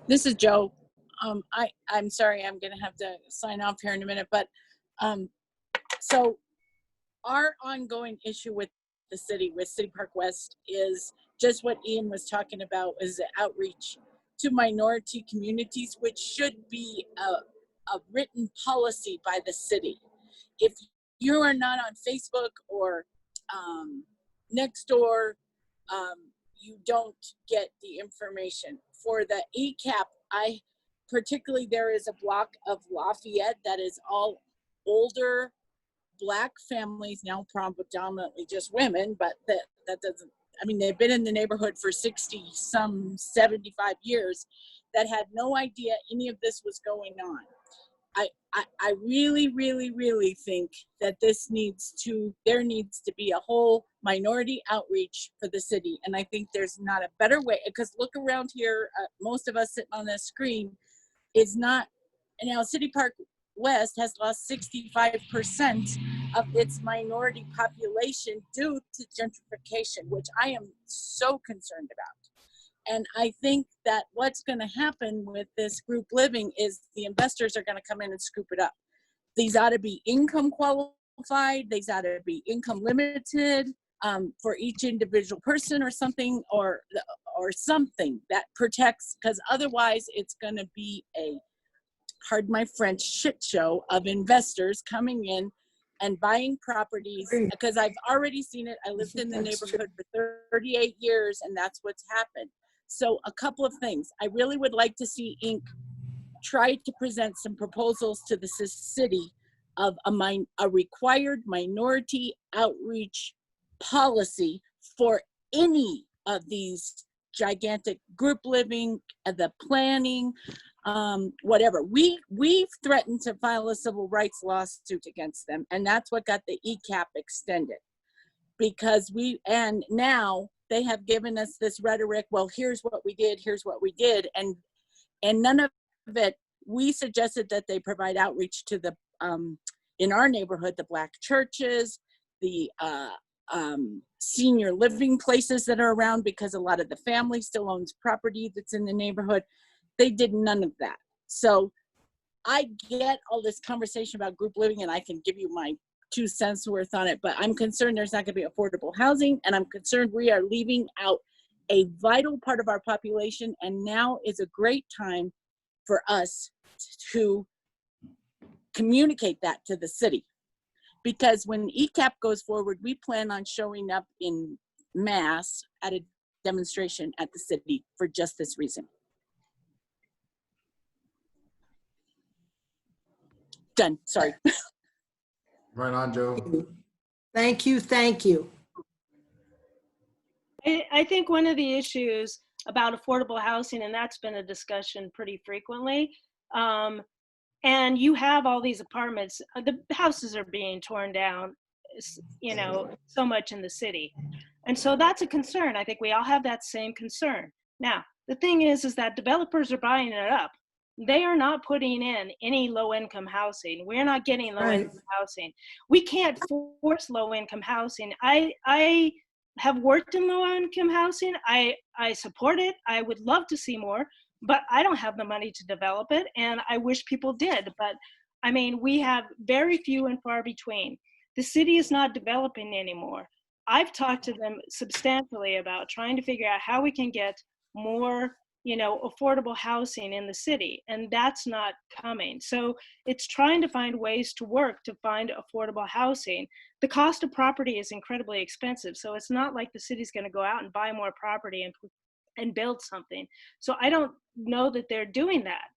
G: This is Joe. I'm sorry, I'm gonna have to sign off here in a minute, but so our ongoing issue with the city, with City Park West, is just what Ian was talking about, is the outreach to minority communities, which should be a written policy by the city. If you are not on Facebook or Nextdoor, you don't get the information. For the ECAP, particularly there is a block of Lafayette that is all older Black families, now predominantly just women, but that doesn't, I mean, they've been in the neighborhood for 60, some 75 years, that had no idea any of this was going on. I really, really, really think that there needs to be a whole minority outreach for the city. And I think there's not a better way, because look around here, most of us sitting on the screen is not, and now City Park West has lost 65% of its minority population due to gentrification, which I am so concerned about. And I think that what's going to happen with this group living is the investors are going to come in and scoop it up. These ought to be income qualified. These ought to be income limited for each individual person, or something, or something that protects, because otherwise it's going to be a, pardon my French, shit show of investors coming in and buying properties, because I've already seen it. I lived in the neighborhood for 38 years, and that's what's happened. So a couple of things. I really would like to see Inc. try to present some proposals to the city of a required minority outreach policy for any of these gigantic group living, the planning, whatever. We've threatened to file a civil rights lawsuit against them, and that's what got the ECAP extended, because and now they have given us this rhetoric, well, here's what we did, and none of it. We suggested that they provide outreach to the in our neighborhood, the Black churches, the senior living places that are around, because a lot of the family still owns property that's in the neighborhood. They did none of that. So I get all this conversation about group living, and I can give you my 2 cents worth on it, but I'm concerned there's not going to be affordable housing, and I'm concerned we are leaving out a vital part of our population, and now is a great time for us to communicate that to the city. Because when ECAP goes forward, we plan on showing up in mass at a demonstration at the city for just this reason. Done, sorry.
F: Right on, Joe.
L: Thank you, thank you.
E: I think one of the issues about affordable housing, and that's been a discussion pretty frequently, and you have all these apartments, the houses are being torn down, you know, so much in the city. And so that's a concern. I think we all have that same concern. Now, the thing is that developers are buying it up. They are not putting in any low-income housing. We're not getting low-income housing. We can't force low-income housing. I have worked in low-income housing. I support it. I would love to see more, but I don't have the money to develop it, and I wish people did. But I mean, we have very few and far between. The city is not developing anymore. I've talked to them substantially about trying to figure out how we can get more, you know, affordable housing in the city, and that's not coming. So it's trying to find ways to work to find affordable housing. The cost of property is incredibly expensive, so it's not like the city's going to go out and buy more property and build something. So I don't know that they're doing that.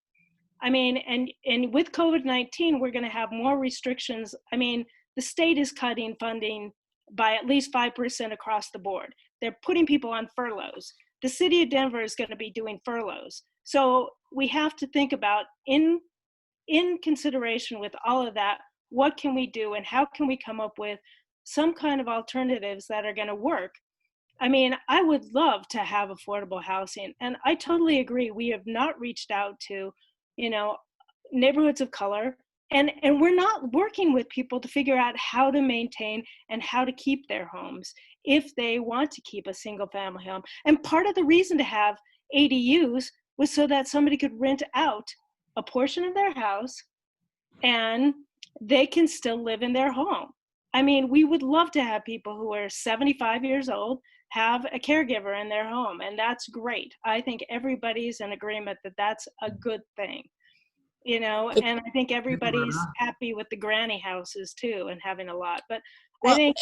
E: I mean, and with COVID-19, we're going to have more restrictions. I mean, the state is cutting funding by at least 5% across the board. They're putting people on furloughs. The city of Denver is going to be doing furloughs. So we have to think about, in consideration with all of that, what can we do and how can we come up with some kind of alternatives that are going to work? I mean, I would love to have affordable housing, and I totally agree. We have not reached out to, you know, neighborhoods of color, and we're not working with people to figure out how to maintain and how to keep their homes if they want to keep a single family home. And part of the reason to have ADUs was so that somebody could rent out a portion of their house and they can still live in their home. I mean, we would love to have people who are 75 years old have a caregiver in their home, and that's great. I think everybody's in agreement that that's a good thing, you know, and I think everybody's happy with the granny houses too and having a lot. But well, I think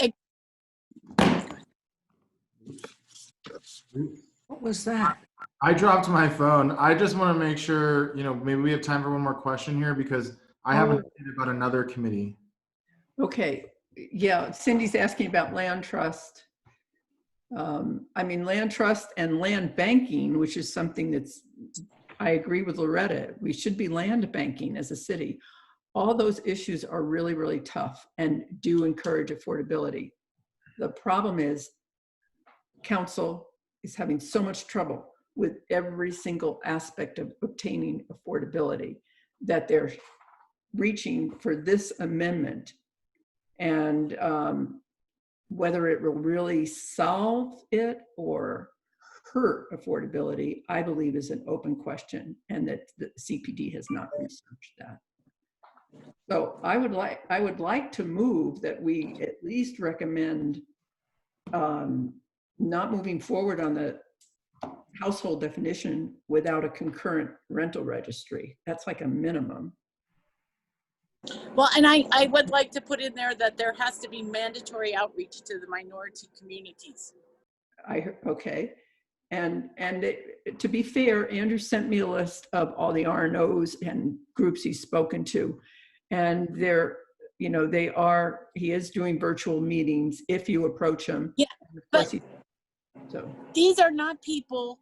L: What was that?
F: I dropped my phone. I just want to make sure, maybe we have time for one more question here because I have an update about another committee.
A: Okay, yeah, Cindy's asking about land trust. Land trust and land banking, which is something that's, I agree with Loretta, we should be land banking as a city. All those issues are really, really tough and do encourage affordability. The problem is council is having so much trouble with every single aspect of obtaining affordability that they're reaching for this amendment. And whether it will really solve it or hurt affordability, I believe is an open question, and that the CPD has not researched that. So I would like to move that we at least recommend not moving forward on the household definition without a concurrent rental registry. That's like a minimum.
G: Well, and I would like to put in there that there has to be mandatory outreach to the minority communities.
A: Okay. And to be fair, Andrew sent me a list of all the RNOs and groups he's spoken to. And he is doing virtual meetings if you approach him.
G: Yeah, but these are not people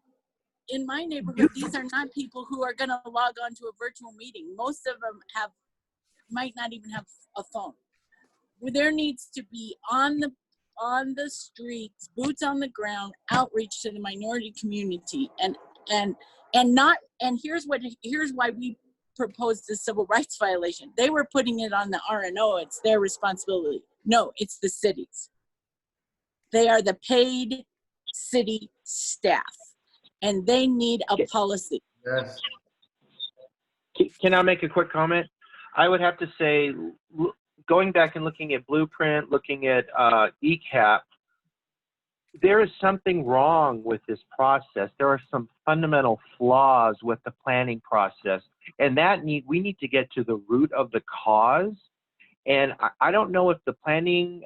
G: in my neighborhood. These are not people who are going to log on to a virtual meeting. Most of them might not even have a phone. There needs to be on the streets, boots on the ground, outreach to the minority community, and here's why we proposed the civil rights violation. They were putting it on the RNO. It's their responsibility. No, it's the cities. They are the paid city staff, and they need a policy.
F: Yes.
K: Can I make a quick comment? I would have to say, going back and looking at Blueprint, looking at ECAP, there is something wrong with this process. There are some fundamental flaws with the planning process, and we need to get to the root of the cause. And I don't know if the planning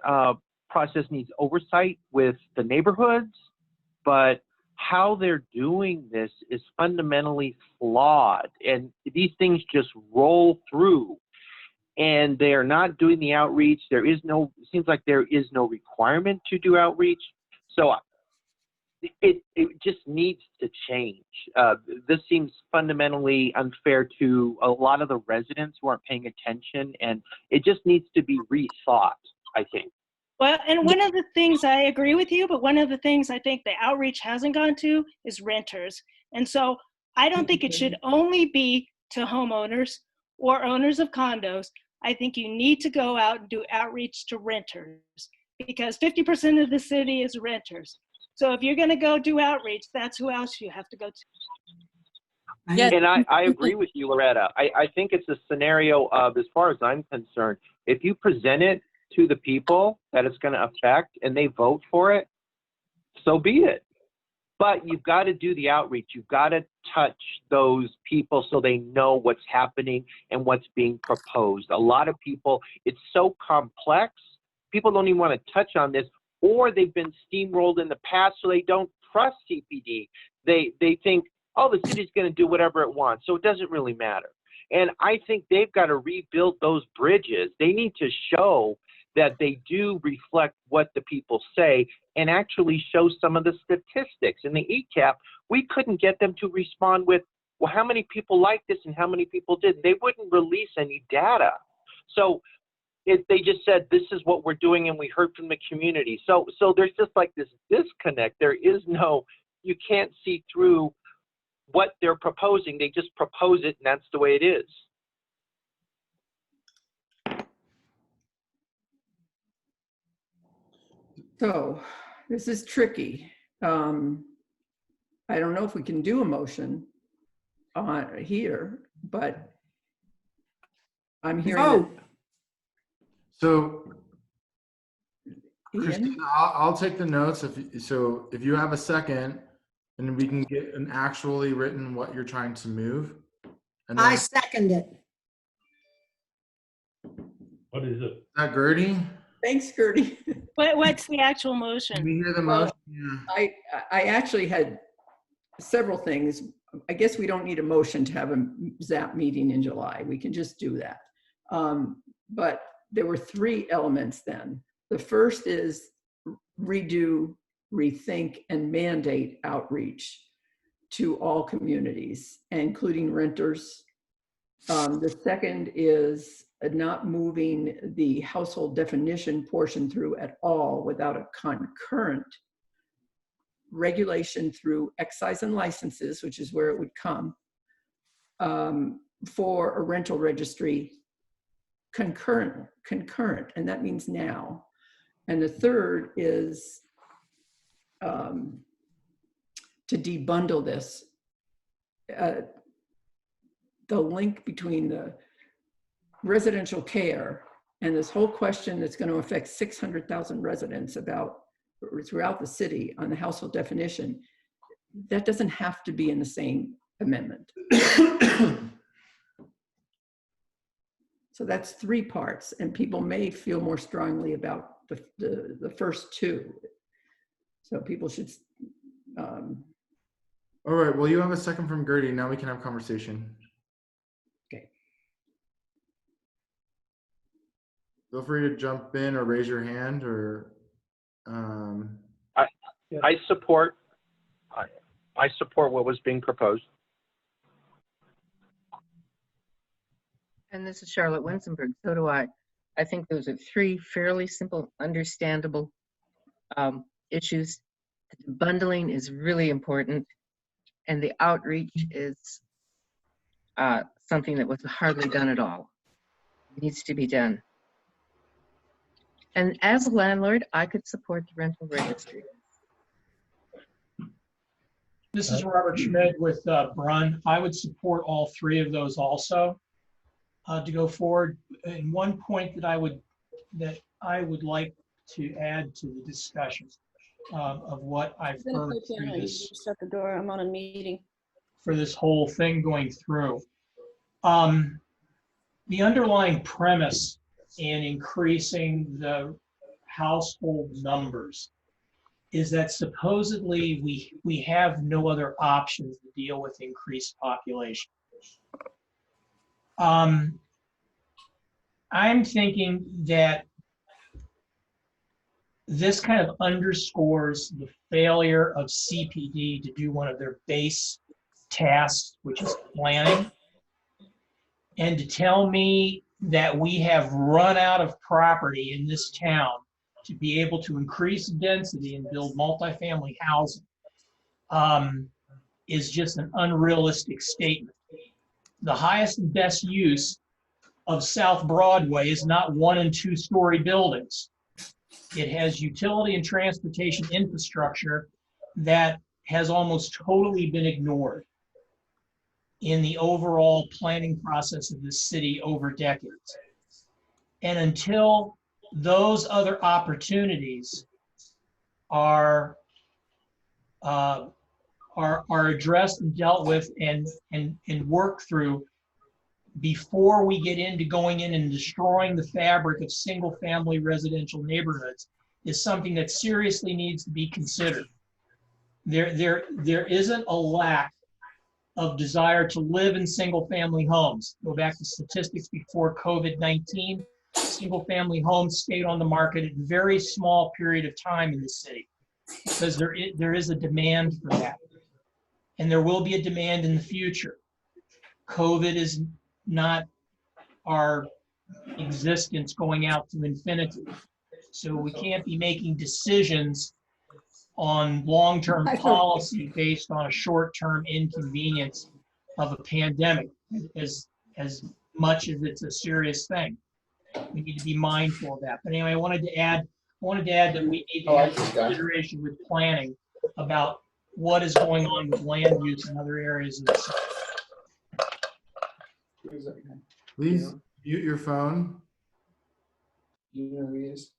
K: process needs oversight with the neighborhoods, but how they're doing this is fundamentally flawed, and these things just roll through, and they are not doing the outreach. It seems like there is no requirement to do outreach. So it just needs to change. This seems fundamentally unfair to a lot of the residents who aren't paying attention, and it just needs to be rethought, I think.
E: Well, and one of the things I agree with you, but one of the things I think the outreach hasn't gone to is renters. And so I don't think it should only be to homeowners or owners of condos. I think you need to go out and do outreach to renters, because 50% of the city is renters. So if you're going to go do outreach, that's who else you have to go to.
G: Yes.
K: And I agree with you, Loretta. I think it's a scenario of, as far as I'm concerned, if you present it to the people that it's going to affect and they vote for it, so be it. But you've got to do the outreach. You've got to touch those people so they know what's happening and what's being proposed. A lot of people, it's so complex, people don't even want to touch on this, or they've been steamrolled in the past, so they don't trust CPD. They think, oh, the city's going to do whatever it wants, so it doesn't really matter. And I think they've got to rebuild those bridges. They need to show that they do reflect what the people say and actually show some of the statistics. In the ECAP, we couldn't get them to respond with, well, how many people like this and how many people did? They wouldn't release any data. So they just said, this is what we're doing, and we heard from the community. So there's just like this disconnect. There is no, you can't see through what they're proposing. They just propose it, and that's the way it is.
A: So this is tricky. I don't know if we can do a motion on here, but I'm hearing.
L: Oh.
F: So,
A: Ian?
F: Christina, I'll take the notes. If you have a second, and we can get an actually written what you're trying to move. And
L: I second it.
H: What is it?
F: Is that Gertie?
A: Thanks, Gertie.
E: What's the actual motion?
F: Can we hear the motion? Yeah.
A: I actually had several things. I guess we don't need a motion to have a ZAP meeting in July. We can just do that. But there were 3 elements then. The first is redo, rethink, and mandate outreach to all communities, including renters. The second is not moving the household definition portion through at all without a concurrent regulation through excise and licenses, which is where it would come, for a rental registry concurrent, and that means now. And the third is to debundle this. The link between the residential care and this whole question that's going to affect 600,000 residents throughout the city on the household definition, that doesn't have to be in the same amendment. So that's 3 parts, and people may feel more strongly about the first 2. So people should.
F: All right, well, you have a second from Gertie. Now we can have conversation.
A: Okay.
F: Feel free to jump in or raise your hand or.
K: I support what was being proposed.
M: And this is Charlotte Winsenberg. So do I. I think those are 3 fairly simple, understandable issues. The bundling is really important, and the outreach is something that was hardly done at all. It needs to be done. And as a landlord, I could support the rental registry.
N: This is Robert Schmidt with Brunn. I would support all 3 of those also to go forward. And one point that I would like to add to the discussion of what I've heard through this.
I: Shut the door. I'm on a meeting.
N: For this whole thing going through. The underlying premise in increasing the household numbers is that supposedly we have no other options to deal with increased population. I'm thinking that this kind of underscores the failure of CPD to do one of their base tasks, which is planning, and to tell me that we have run out of property in this town to be able to increase density and build multifamily housing is just an unrealistic statement. The highest and best use of South Broadway is not 1- and 2-story buildings. It has utility and transportation infrastructure that has almost totally been ignored in the overall planning process of this city over decades. And until those other opportunities are addressed and dealt with and worked through before we get into going in and destroying the fabric of single-family residential neighborhoods, is something that seriously needs to be considered. There isn't a lack of desire to live in single-family homes. Go back to statistics before COVID-19, single-family homes stayed on the market at a very small period of time in the city because there is a demand for that. And there will be a demand in the future. COVID is not our existence going out to infinity. So we can't be making decisions on long-term policy based on a short-term inconvenience of a pandemic as much as it's a serious thing. We need to be mindful of that. But anyway, I wanted to add that we need to have consideration with planning about what is going on with land use in other areas of the city.
F: Please mute your phone.
O: You know who he is?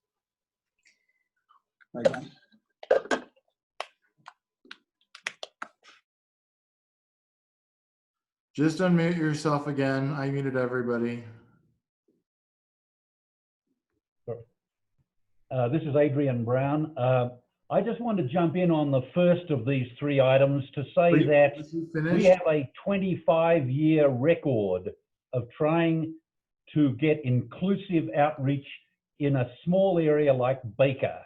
F: Just unmute yourself again. I muted everybody.
H: This is Adrian Brown. I just want to jump in on the first of these three items to say that we have a 25-year record of trying to get inclusive outreach in a small area like Baker.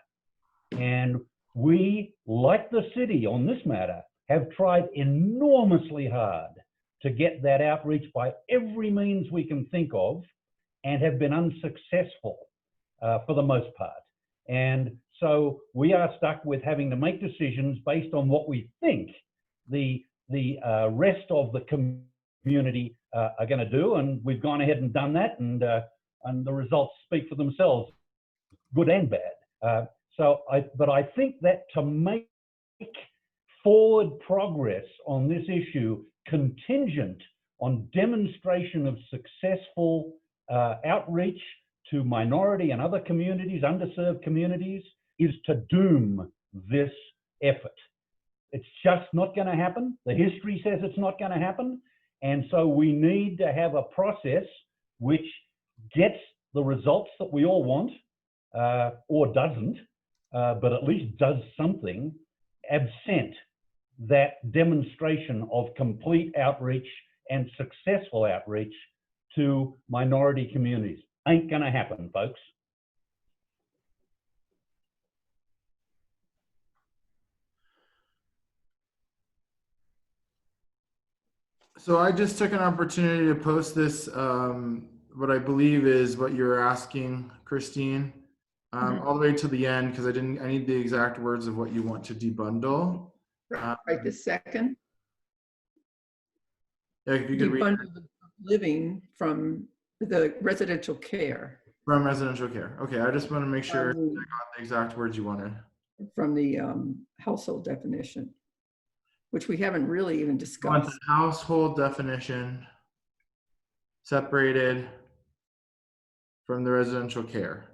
H: And we, like the city on this matter, have tried enormously hard to get that outreach by every means we can think of and have been unsuccessful for the most part. And so we are stuck with having to make decisions based on what we think the rest of the community are going to do, and we've gone ahead and done that, and the results speak for themselves, good and bad. But I think that to make forward progress on this issue contingent on demonstration of successful outreach to minority and other communities, underserved communities, is to doom this effort. It's just not going to happen. The history says it's not going to happen. And so we need to have a process which gets the results that we all want, or doesn't, but at least does something, absent that demonstration of complete outreach and successful outreach to minority communities. Ain't gonna happen, folks.
F: So I just took an opportunity to post this, what I believe is what you're asking, Christine, all the way to the end, because I need the exact words of what you want to debundle.
A: Right this second.
F: Yeah, if you could read
A: Debundle the living from the residential care.
F: from residential care. Okay, I just want to make sure I got the exact words you wanted.
A: From the household definition, which we haven't really even
F: You want
A: discussed.
F: the household definition separated from the residential care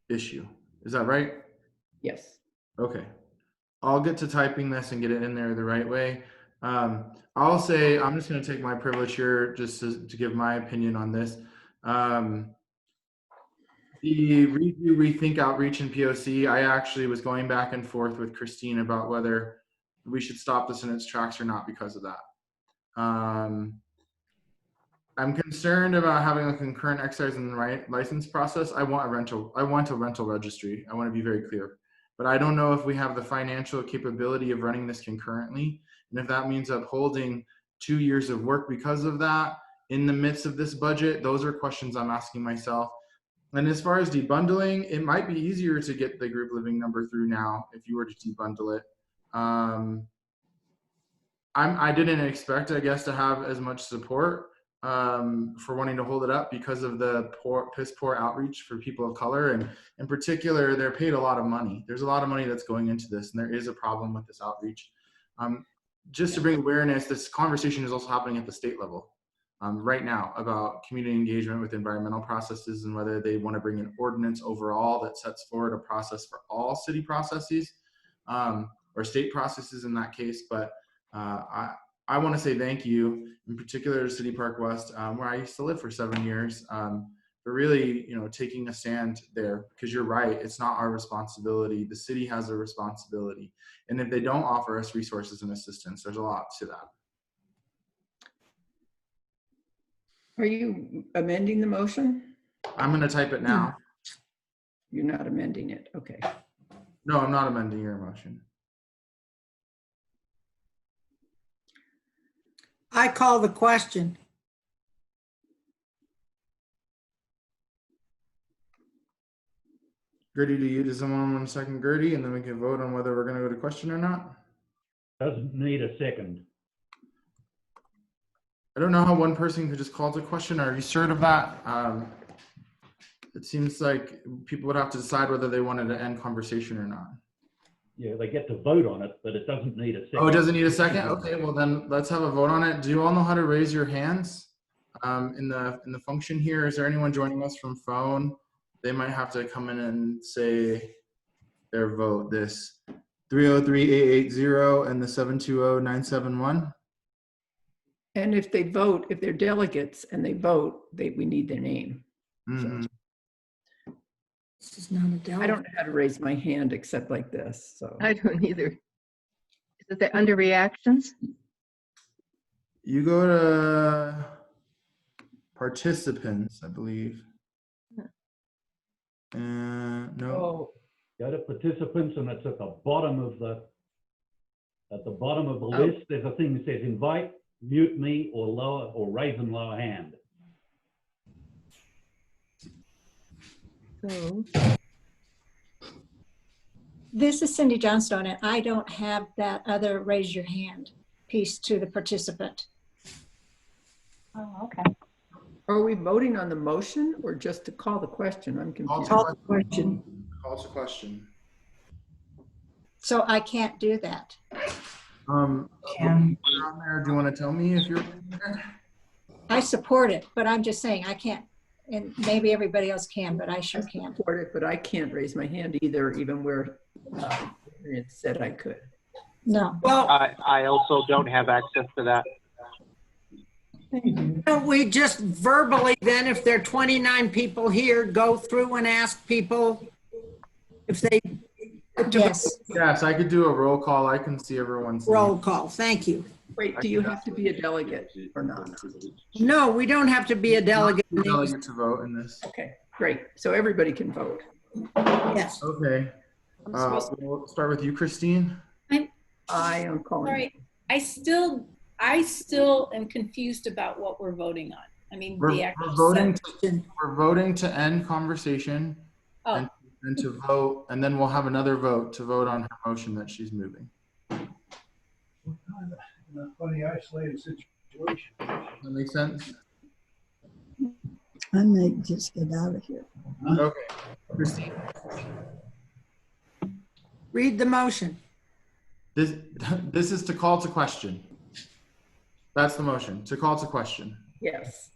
F: issue. Is that right?
A: Yes.
F: Okay. I'll get to typing this and get it in there the right way. I'll say, I'm just going to take my privilege here just to give my opinion on this. The review, rethink outreach and POC, I actually was going back and forth with Christine about whether we should stop this in its tracks or not because of that. I'm concerned about having a concurrent exercise in the license process. I want a rental registry. I want to be very clear. But I don't know if we have the financial capability of running this concurrently. And if that means upholding 2 years of work because of that in the midst of this budget, those are questions I'm asking myself. And as far as debundling, it might be easier to get the group living number through now if you were to debundle it. I didn't expect, I guess, to have as much support for wanting to hold it up because of the piss poor outreach for people of color. And in particular, they're paid a lot of money. There's a lot of money that's going into this, and there is a problem with this outreach. Just to bring awareness, this conversation is also happening at the state level right now about community engagement with environmental processes and whether they want to bring an ordinance overall that sets forward a process for all city processes or state processes in that case. But I want to say thank you, in particular to City Park West, where I used to live for 7 years, for really, taking a stand there, because you're right, it's not our responsibility. The city has a responsibility. And if they don't offer us resources and assistance, there's a lot to that.
A: Are you amending the motion?
F: I'm going to type it now.
A: You're not amending it, okay.
F: No, I'm not amending your motion.
L: I call the question.
F: Gertie, does someone want to second Gertie, and then we can vote on whether we're going to go to question or not?
H: Doesn't need a second.
F: I don't know how one person could just call to question. Are you certain of that? It seems like people would have to decide whether they wanted to end conversation or not.
H: Yeah, they get to vote on it, but it doesn't need a second.
F: Oh, it doesn't need a second? Okay, well then let's have a vote on it. Do you all know how to raise your hands in the function here? Is there anyone joining us from phone? They might have to come in and say their vote. This 303-880 and the 720-971.
A: And if they vote, if they're delegates and they vote, we need their name.
F: Mm-hmm.
L: She's not a
A: I
L: delegate.
A: don't know how to raise my hand except like this, so.
M: I don't either. Is it under reactions?
F: You go to participants, I believe. No.
A: Oh,
H: Go to participants, and it's at the bottom of the
A: Oh.
H: list. There's a thing that says invite, mute me, or lower or raise and lower hand.
M: So,
P: This is Cindy Johnstone, and I don't have that other raise your hand piece to the participant.
Q: Oh, okay.
A: are we voting on the motion or just to call the question? I'm confused.
L: Call the question.
F: Call to question.
P: So I can't do that.
F: On there, do you want to tell me if you're?
P: I support it, but I'm just saying I can't, and maybe everybody else can, but I sure can't.
A: Support it, but I can't raise my hand either, even where it said I could.
P: No.
L: Well,
K: I also don't have access to that.
L: don't we just verbally then, if there are 29 people here, go through and ask people if they
P: Yes.
F: Yes, I could do a roll call. I can see everyone's
L: roll
F: name.
L: call? Thank you.
A: Wait, do you have to be a delegate or not?
L: No, we don't have to be a delegate.
F: Delegate to vote in this.
A: Okay, great. So everybody can vote.
L: Yes.
F: Okay. We'll start with you, Christine.
A: I am calling.
J: Sorry, I still am confused about what we're voting on. I mean, the actual
F: We're voting to end conversation
J: Oh.
F: and to vote, and then we'll have another vote to vote on her motion that she's moving.
O: Funny isolated situation.
F: That makes sense?
L: I may just get out of here.
F: Okay. Christine.
L: Read the motion.
F: This is to call to question. That's the motion, to call to question.
A: Yes.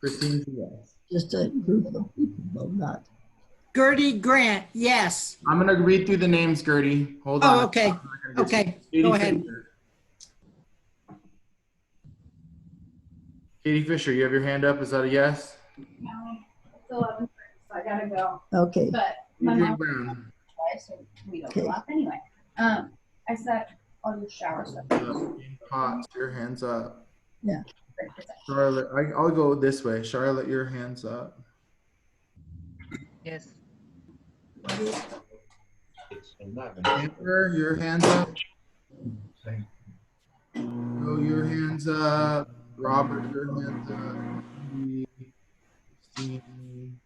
F: Christine, yes.
L: Just a group of people, but not. Gertie Grant, yes.
F: I'm going to read through the names, Gertie. Hold on.
L: Oh, okay. Okay, go ahead.
F: Katie Fisher, you have your hand up. Is that a yes?
Q: No, it's 11:30, so I gotta go.
L: Okay.
Q: But my
F: Adrian
Q: mom,
F: Brown.
Q: so we don't go off anyway. I said I'll do shower stuff.
F: Potts, your hands up.
L: Yeah.
F: Charlotte, I'll go this way. Charlotte, your hands up.
M: yes.
F: Amber, your hands up. Oh, your hands up. Robert, your hands up. Christine.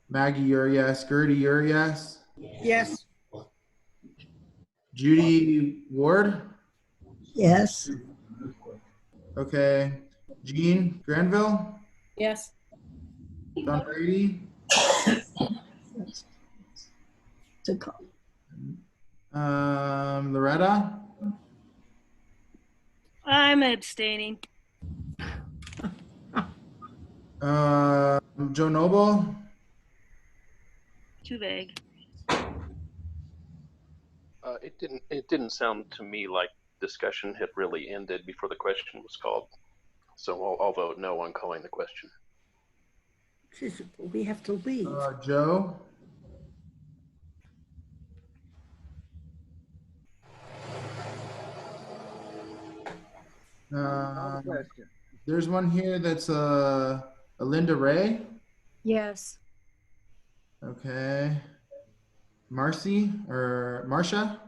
F: Maggie, you're a yes. Gertie, you're a yes.
L: Yes.
F: Judy Ward.
L: Yes.
F: Okay. Jean Granville.
J: Yes.
F: Don Brady.
L: To call.
F: Loretta.
E: I'm abstaining.
F: Joe Noble.
E: Too vague.
R: It didn't sound to me like discussion had really ended before the question was called. So I'll vote no on calling the question.
L: We have to leave.
F: Joe. There's one here that's a Linda Ray.
P: Yes.
F: Okay. Marcy or Marcia?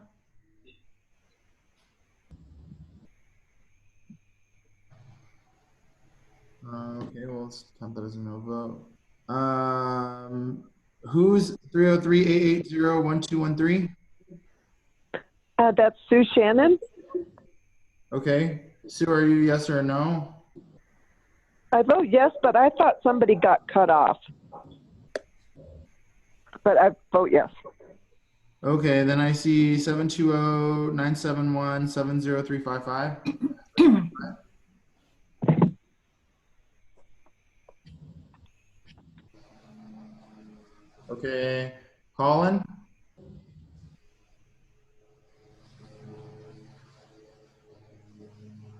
F: Okay, well, let's count that as a no vote. Who's 303-880-1213?
S: That's Sue Shannon.
F: Okay. Sue, are you yes or no?
S: I vote yes, but I thought somebody got cut off. But I vote yes.
F: Okay, then I see 720-971-70355. Okay, Colin?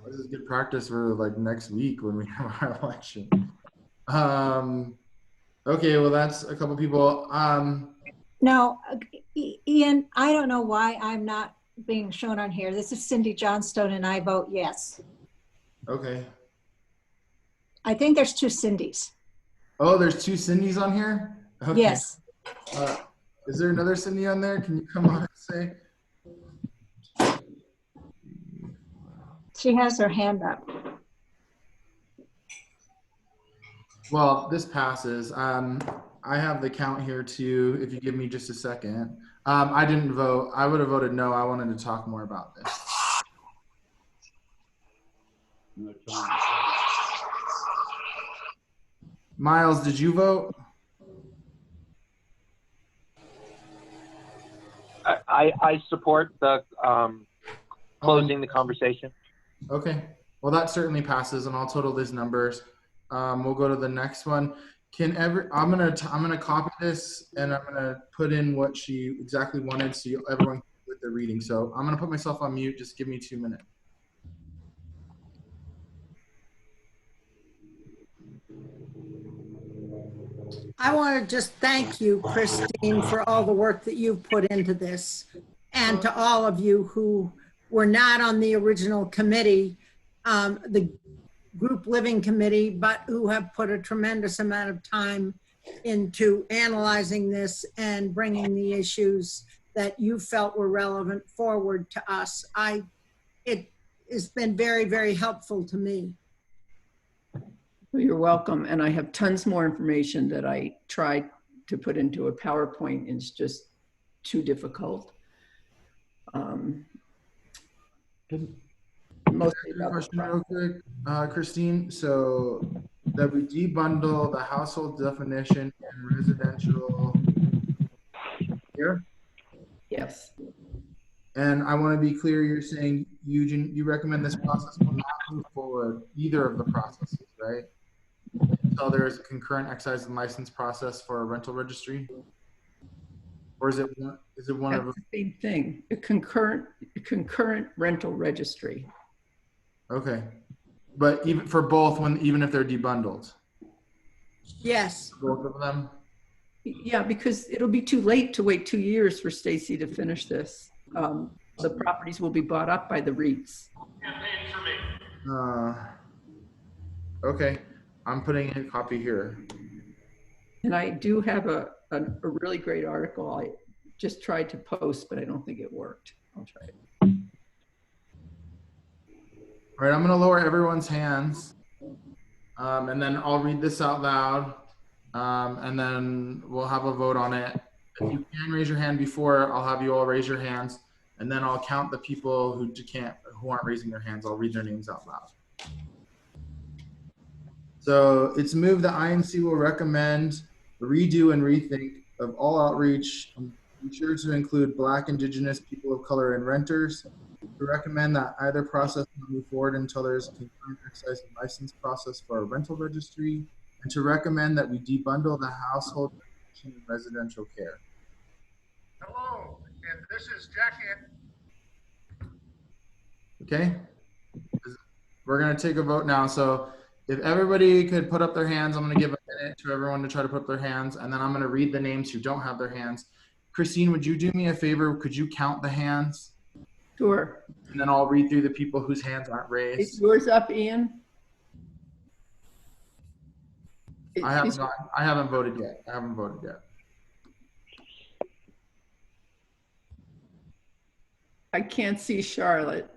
F: This is good practice for like next week when we have our election. Okay, well, that's a couple people.
P: No, Ian, I don't know why I'm not being shown on here. This is Cindy Johnstone and I vote yes.
F: Okay.
P: I think there's two Cindys.
F: Oh, there's two Cindys on here? Okay.
P: Yes.
F: Is there another Cindy on there? Can you come on and say?
P: She has her hand up.
F: Well, this passes. I have the count here too, if you give me just a second. I didn't vote. I would have voted no. I wanted to talk more about this. Miles, did you vote?
K: I support the closing the conversation.
F: Okay. Well, that certainly passes, and I'll total these numbers. We'll go to the next one. I'm gonna copy this, and I'm gonna put in what she exactly wanted, so everyone can with the reading. So I'm gonna put myself on mute. Just give me 2 minutes.
L: I want to just thank you, Christine, for all the work that you've put into this, and to all of you who were not on the original committee, the group living committee, but who have put a tremendous amount of time into analyzing this and bringing the issues that you felt were relevant forward to us. It has been very, very helpful to me.
A: You're welcome. And I have tons more information that I tried to put into a PowerPoint, and it's just too difficult. Mostly about
F: question real quick, Christine. So that we debundle the household definition in residential here?
A: Yes.
F: And I want to be clear, you're saying, Eugene, you recommend this process will not move forward, either of the processes, right? Until there is a concurrent excise and license process for a rental registry? Or is it one of
A: the same thing? A concurrent rental registry.
F: Okay, but even for both, even if they're debundled?
L: Yes.
F: Both of them?
A: Yeah, because it'll be too late to wait 2 years for Stacy to finish this. The properties will be bought up by the REITs.
F: Okay, I'm putting in a copy here.
A: And I do have a really great article I just tried to post, but I don't think it worked. I'll try it.
F: All right, I'm going to lower everyone's hands, and then I'll read this out loud, and then we'll have a vote on it. If you can raise your hand before, I'll have you all raise your hands, and then I'll count the people who aren't raising their hands. I'll read their names out loud. So it's moved that INC will recommend a redo and rethink of all outreach, be sure to include Black, Indigenous, people of color, and renters. We recommend that either process will move forward until there's a concurrent excise and license process for a rental registry, and to recommend that we debundle the household and residential care.
O: Hello, and this is Jackie.
F: Okay, we're gonna take a vote now. So if everybody could put up their hands, I'm gonna give a minute to everyone to try to put up their hands, and then I'm gonna read the names who don't have their hands. Christine, would you do me a favor? Could you count the hands?
A: Sure.
F: And then I'll read through the people whose hands aren't raised.
A: Is yours up, Ian?
F: I haven't voted yet. I haven't voted yet.
A: I can't see Charlotte.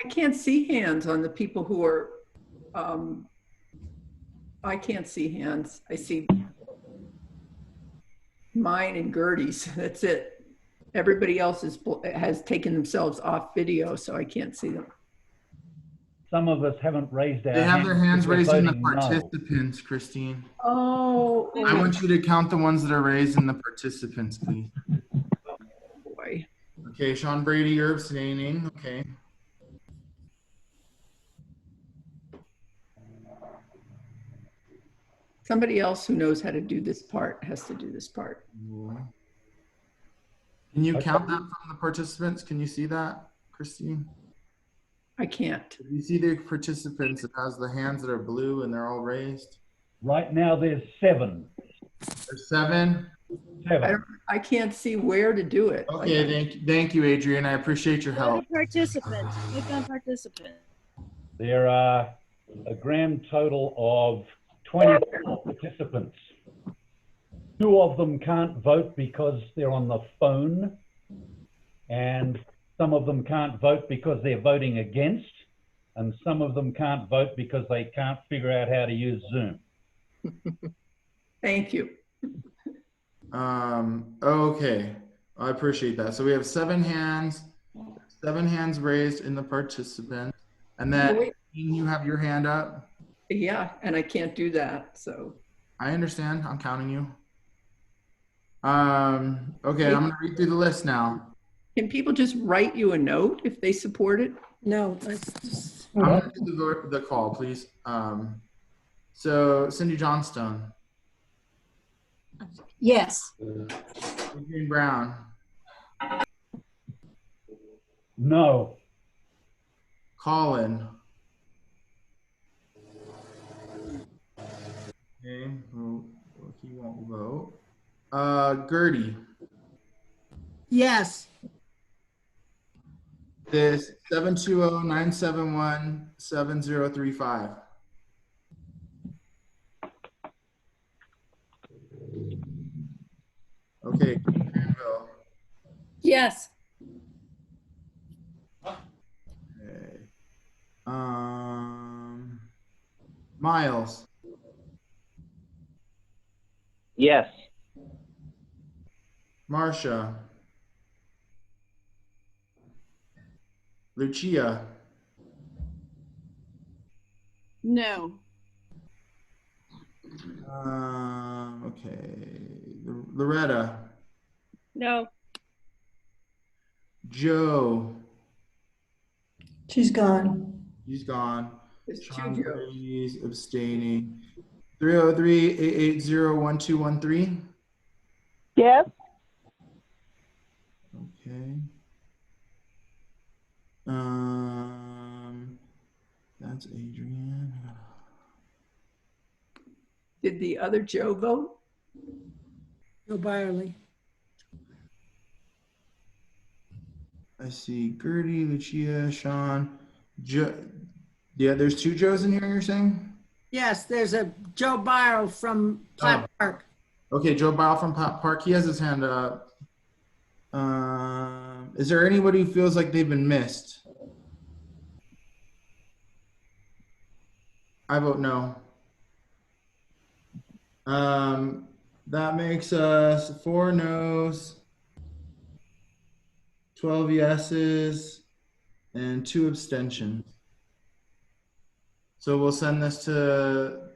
A: I can't see hands on the people who are, I can't see hands. I see mine and Gertie's, that's it. Everybody else has taken themselves off video, so I can't see them.
H: Some of us haven't raised our hands.
F: They have their hands raised in the
H: no.
F: participants, Christine.
A: Oh.
F: I want you to count the ones that are raised in the participants, please.
A: Oh, boy.
F: Okay, Sean Brady, you're abstaining. Okay.
A: Somebody else who knows how to do this part has to do this part.
F: Can you count that from the participants? Can you see that, Christine?
A: I can't.
F: If you see the participants, it has the hands that are blue and they're all raised.
H: Right now, there's 7.
F: There's 7.
H: 7.
A: I can't see where to do it.
F: Okay, thank you, Adrian. I appreciate your
G: Go
F: help.
G: to participants. Click on participants.
H: There are a grand total of 24 participants. 2 of them can't vote because they're on the phone, and some of them can't vote because they're voting against, and some of them can't vote because they can't figure out how to use Zoom.
A: Thank you.
F: Okay, I appreciate that. So we have 7 hands raised in the participants, and then you have your hand up.
A: Yeah, and I can't do that, so.
F: I understand. I'm counting you. Okay, I'm gonna read through the list now.
A: Can people just write you a note if they support it?
L: No, let's just.
F: I'm gonna do the call, please. So Cindy Johnstone.
P: Yes.
F: Adrian Brown.
H: No.
F: Colin. Okay, well, he won't vote. Gertie.
L: Yes.
F: This 720-971-7035. Okay, Granville.
J: Yes.
F: Okay. Miles.
K: Yes.
F: Marcia. Lucia.
G: No.
F: Okay. Loretta.
G: No.
F: Joe.
P: She's gone.
F: He's gone.
A: There's 2
F: Sean
A: Joes.
F: Brady's abstaining. 303-880-1213.
S: Yes.
F: Okay. That's Adrian.
A: Did the other Joe vote?
L: Joe Byerly.
F: I see Gertie, Lucia, Sean, Joe. Yeah, there's 2 Joes in here, you're saying?
L: Yes, there's a Joe Byerly from Platt Park.
F: Okay, Joe Bile from Platt Park. He has his hand up. Is there anybody who feels like they've been missed? I vote no. That makes us 4 no's, 12 yeses, and 2 abstentions. So we'll send this to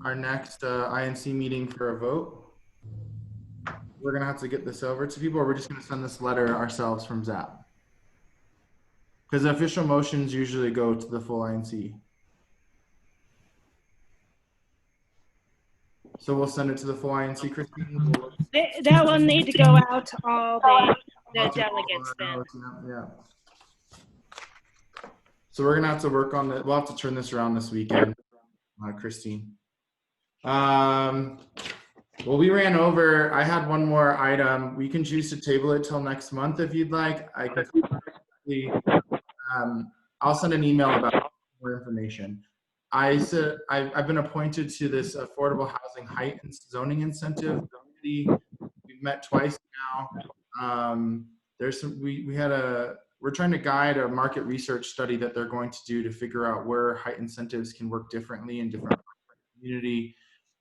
F: our next INC meeting for a vote. We're gonna have to get this over to people, or we're just gonna send this letter ourselves from ZAP. Because the official motions usually go to the full INC. So we'll send it to the full INC, Christine.
E: That will need to go out to all the delegates then.
F: Yeah. So we're gonna have to work on that. We'll have to turn this around this weekend, Christine. Well, we ran over. I had one more item. We can choose to table it till next month if you'd like. I can. I'll send an email about more information. I've been appointed to this affordable housing height and zoning incentive committee. We've met twice now. There's some. We're trying to guide a market research study that they're going to do to figure out where height incentives can work differently in different community.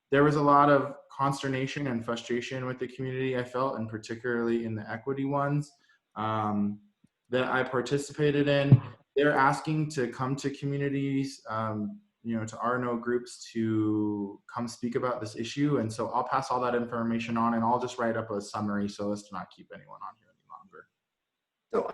F: There was a lot of consternation and frustration with the community, I felt, and particularly in the equity ones that I participated in. They're asking to come to communities, to RNO groups to come speak about this issue. And so I'll pass all that information on, and I'll just write up a summary so as to not keep anyone on here any longer.
A: So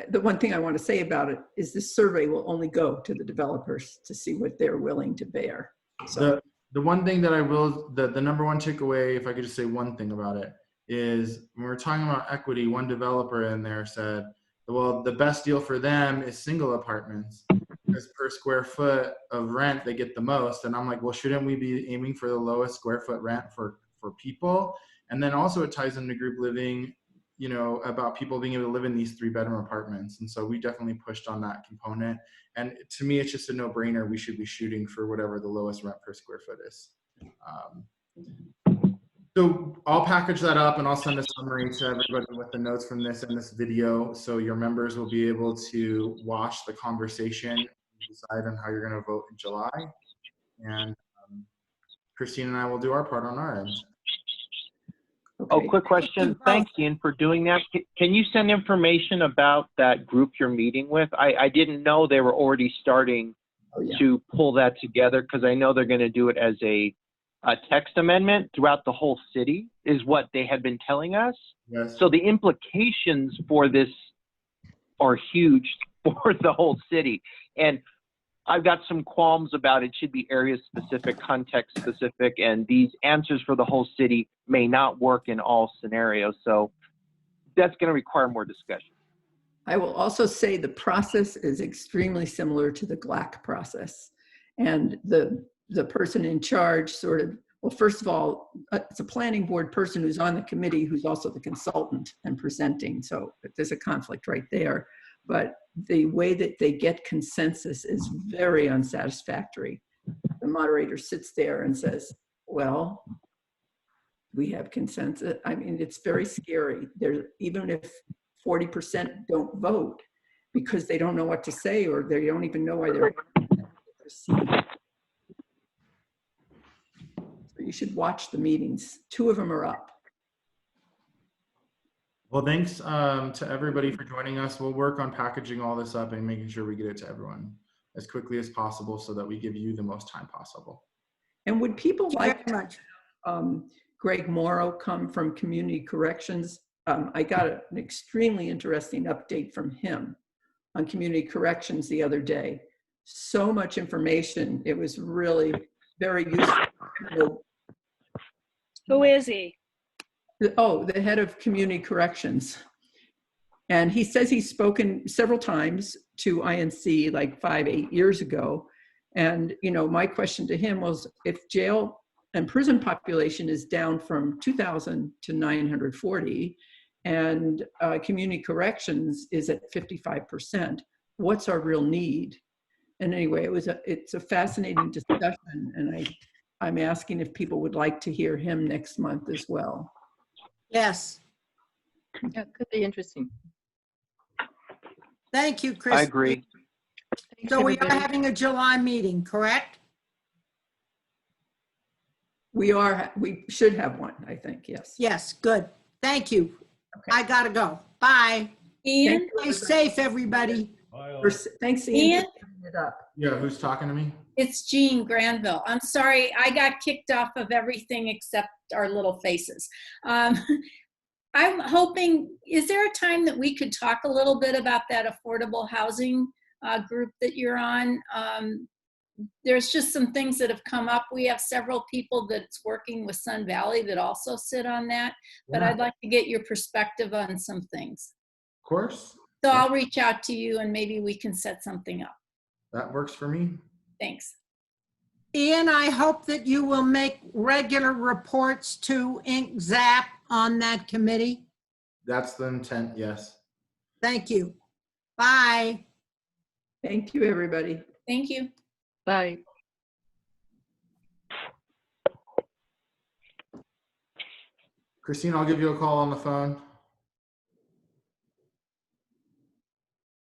A: the one thing I want to say about it is this survey will only go to the developers to see what they're willing to bear. So
F: the one thing that I will, the number one takeaway, if I could just say one thing about it, is when we're talking about equity, one developer in there said, well, the best deal for them is single apartments. because per square foot of rent, they get the most. And I'm like, well, shouldn't we be aiming for the lowest square foot rent for people? And then also it ties into group living, you know, about people being able to live in these 3-bedroom apartments. And so we definitely pushed on that component. And to me, it's just a no-brainer. We should be shooting for whatever the lowest rent per square foot is. So I'll package that up and I'll send a summary to everybody with the notes from this and this video. So your members will be able to watch the conversation and decide on how you're going to vote in July. And Christine and I will do our part on our end.
K: Okay. Oh, quick question. Thanks, Ian, for doing that. Can you send information about that group you're meeting with? I didn't know they were already starting to pull that together, because I know they're going to do it as a text amendment throughout the whole city, is what they had been telling us.
F: Yes.
K: So the implications for this are huge for the whole city. And I've got some qualms about it should be area specific, context specific, and these answers for the whole city may not work in all scenarios. So that's going to require more discussion.
A: I will also say the process is extremely similar to the GLAC process. And the person in charge sort of, well, first of all, it's a planning board person who's on the committee who's also the consultant and presenting. So there's a conflict right there. But the way that they get consensus is very unsatisfactory. The moderator sits there and says, well, we have consensus. I mean, it's very scary. Even if 40% don't vote because they don't know what to say or they don't even know why they're proceeding. So you should watch the meetings. 2 of them are up.
F: Well, thanks to everybody for joining us. We'll work on packaging all this up and making sure we get it to everyone as quickly as possible so that we give you the most time possible.
A: And would people like Greg Morrow come from Community Corrections? I got an extremely interesting update from him on Community Corrections the other day. So much information. It was really very useful.
E: Who is he?
A: Oh, the head of Community Corrections. And he says he's spoken several times to INC like 5-8 years ago. And, you know, my question to him was, if jail and prison population is down from 2,000 to 940 and community corrections is at 55%, what's our real need? And anyway, it's a fascinating discussion. And I'm asking if people would like to hear him next month as well.
L: Yes.
M: Yeah, could be interesting.
L: Thank you, Chris.
K: I agree.
L: So we are having a July meeting, correct?
A: We should have one, I think, yes.
L: Yes, good. Thank you. Okay. I gotta go. Bye.
J: Ian?
L: Stay safe, everybody.
A: Thanks,
J: Ian.
F: Yeah, who's talking to me?
J: It's Jean Granville. I'm sorry, I got kicked off of everything except our little faces. I'm hoping, is there a time that we could talk a little bit about that affordable housing group that you're on? There's just some things that have come up. We have several people that's working with Sun Valley that also sit on that, but I'd like to get your perspective on some things.
F: Of course.
J: So I'll reach out to you and maybe we can set something up.
F: That works for me.
J: Thanks.
L: Ian, I hope that you will make regular reports to ZAP on that committee.
F: That's the intent, yes.
L: Thank you. Bye.
A: Thank you, everybody.
J: Thank you.
M: Bye.
F: Christine, I'll give you a call on the phone.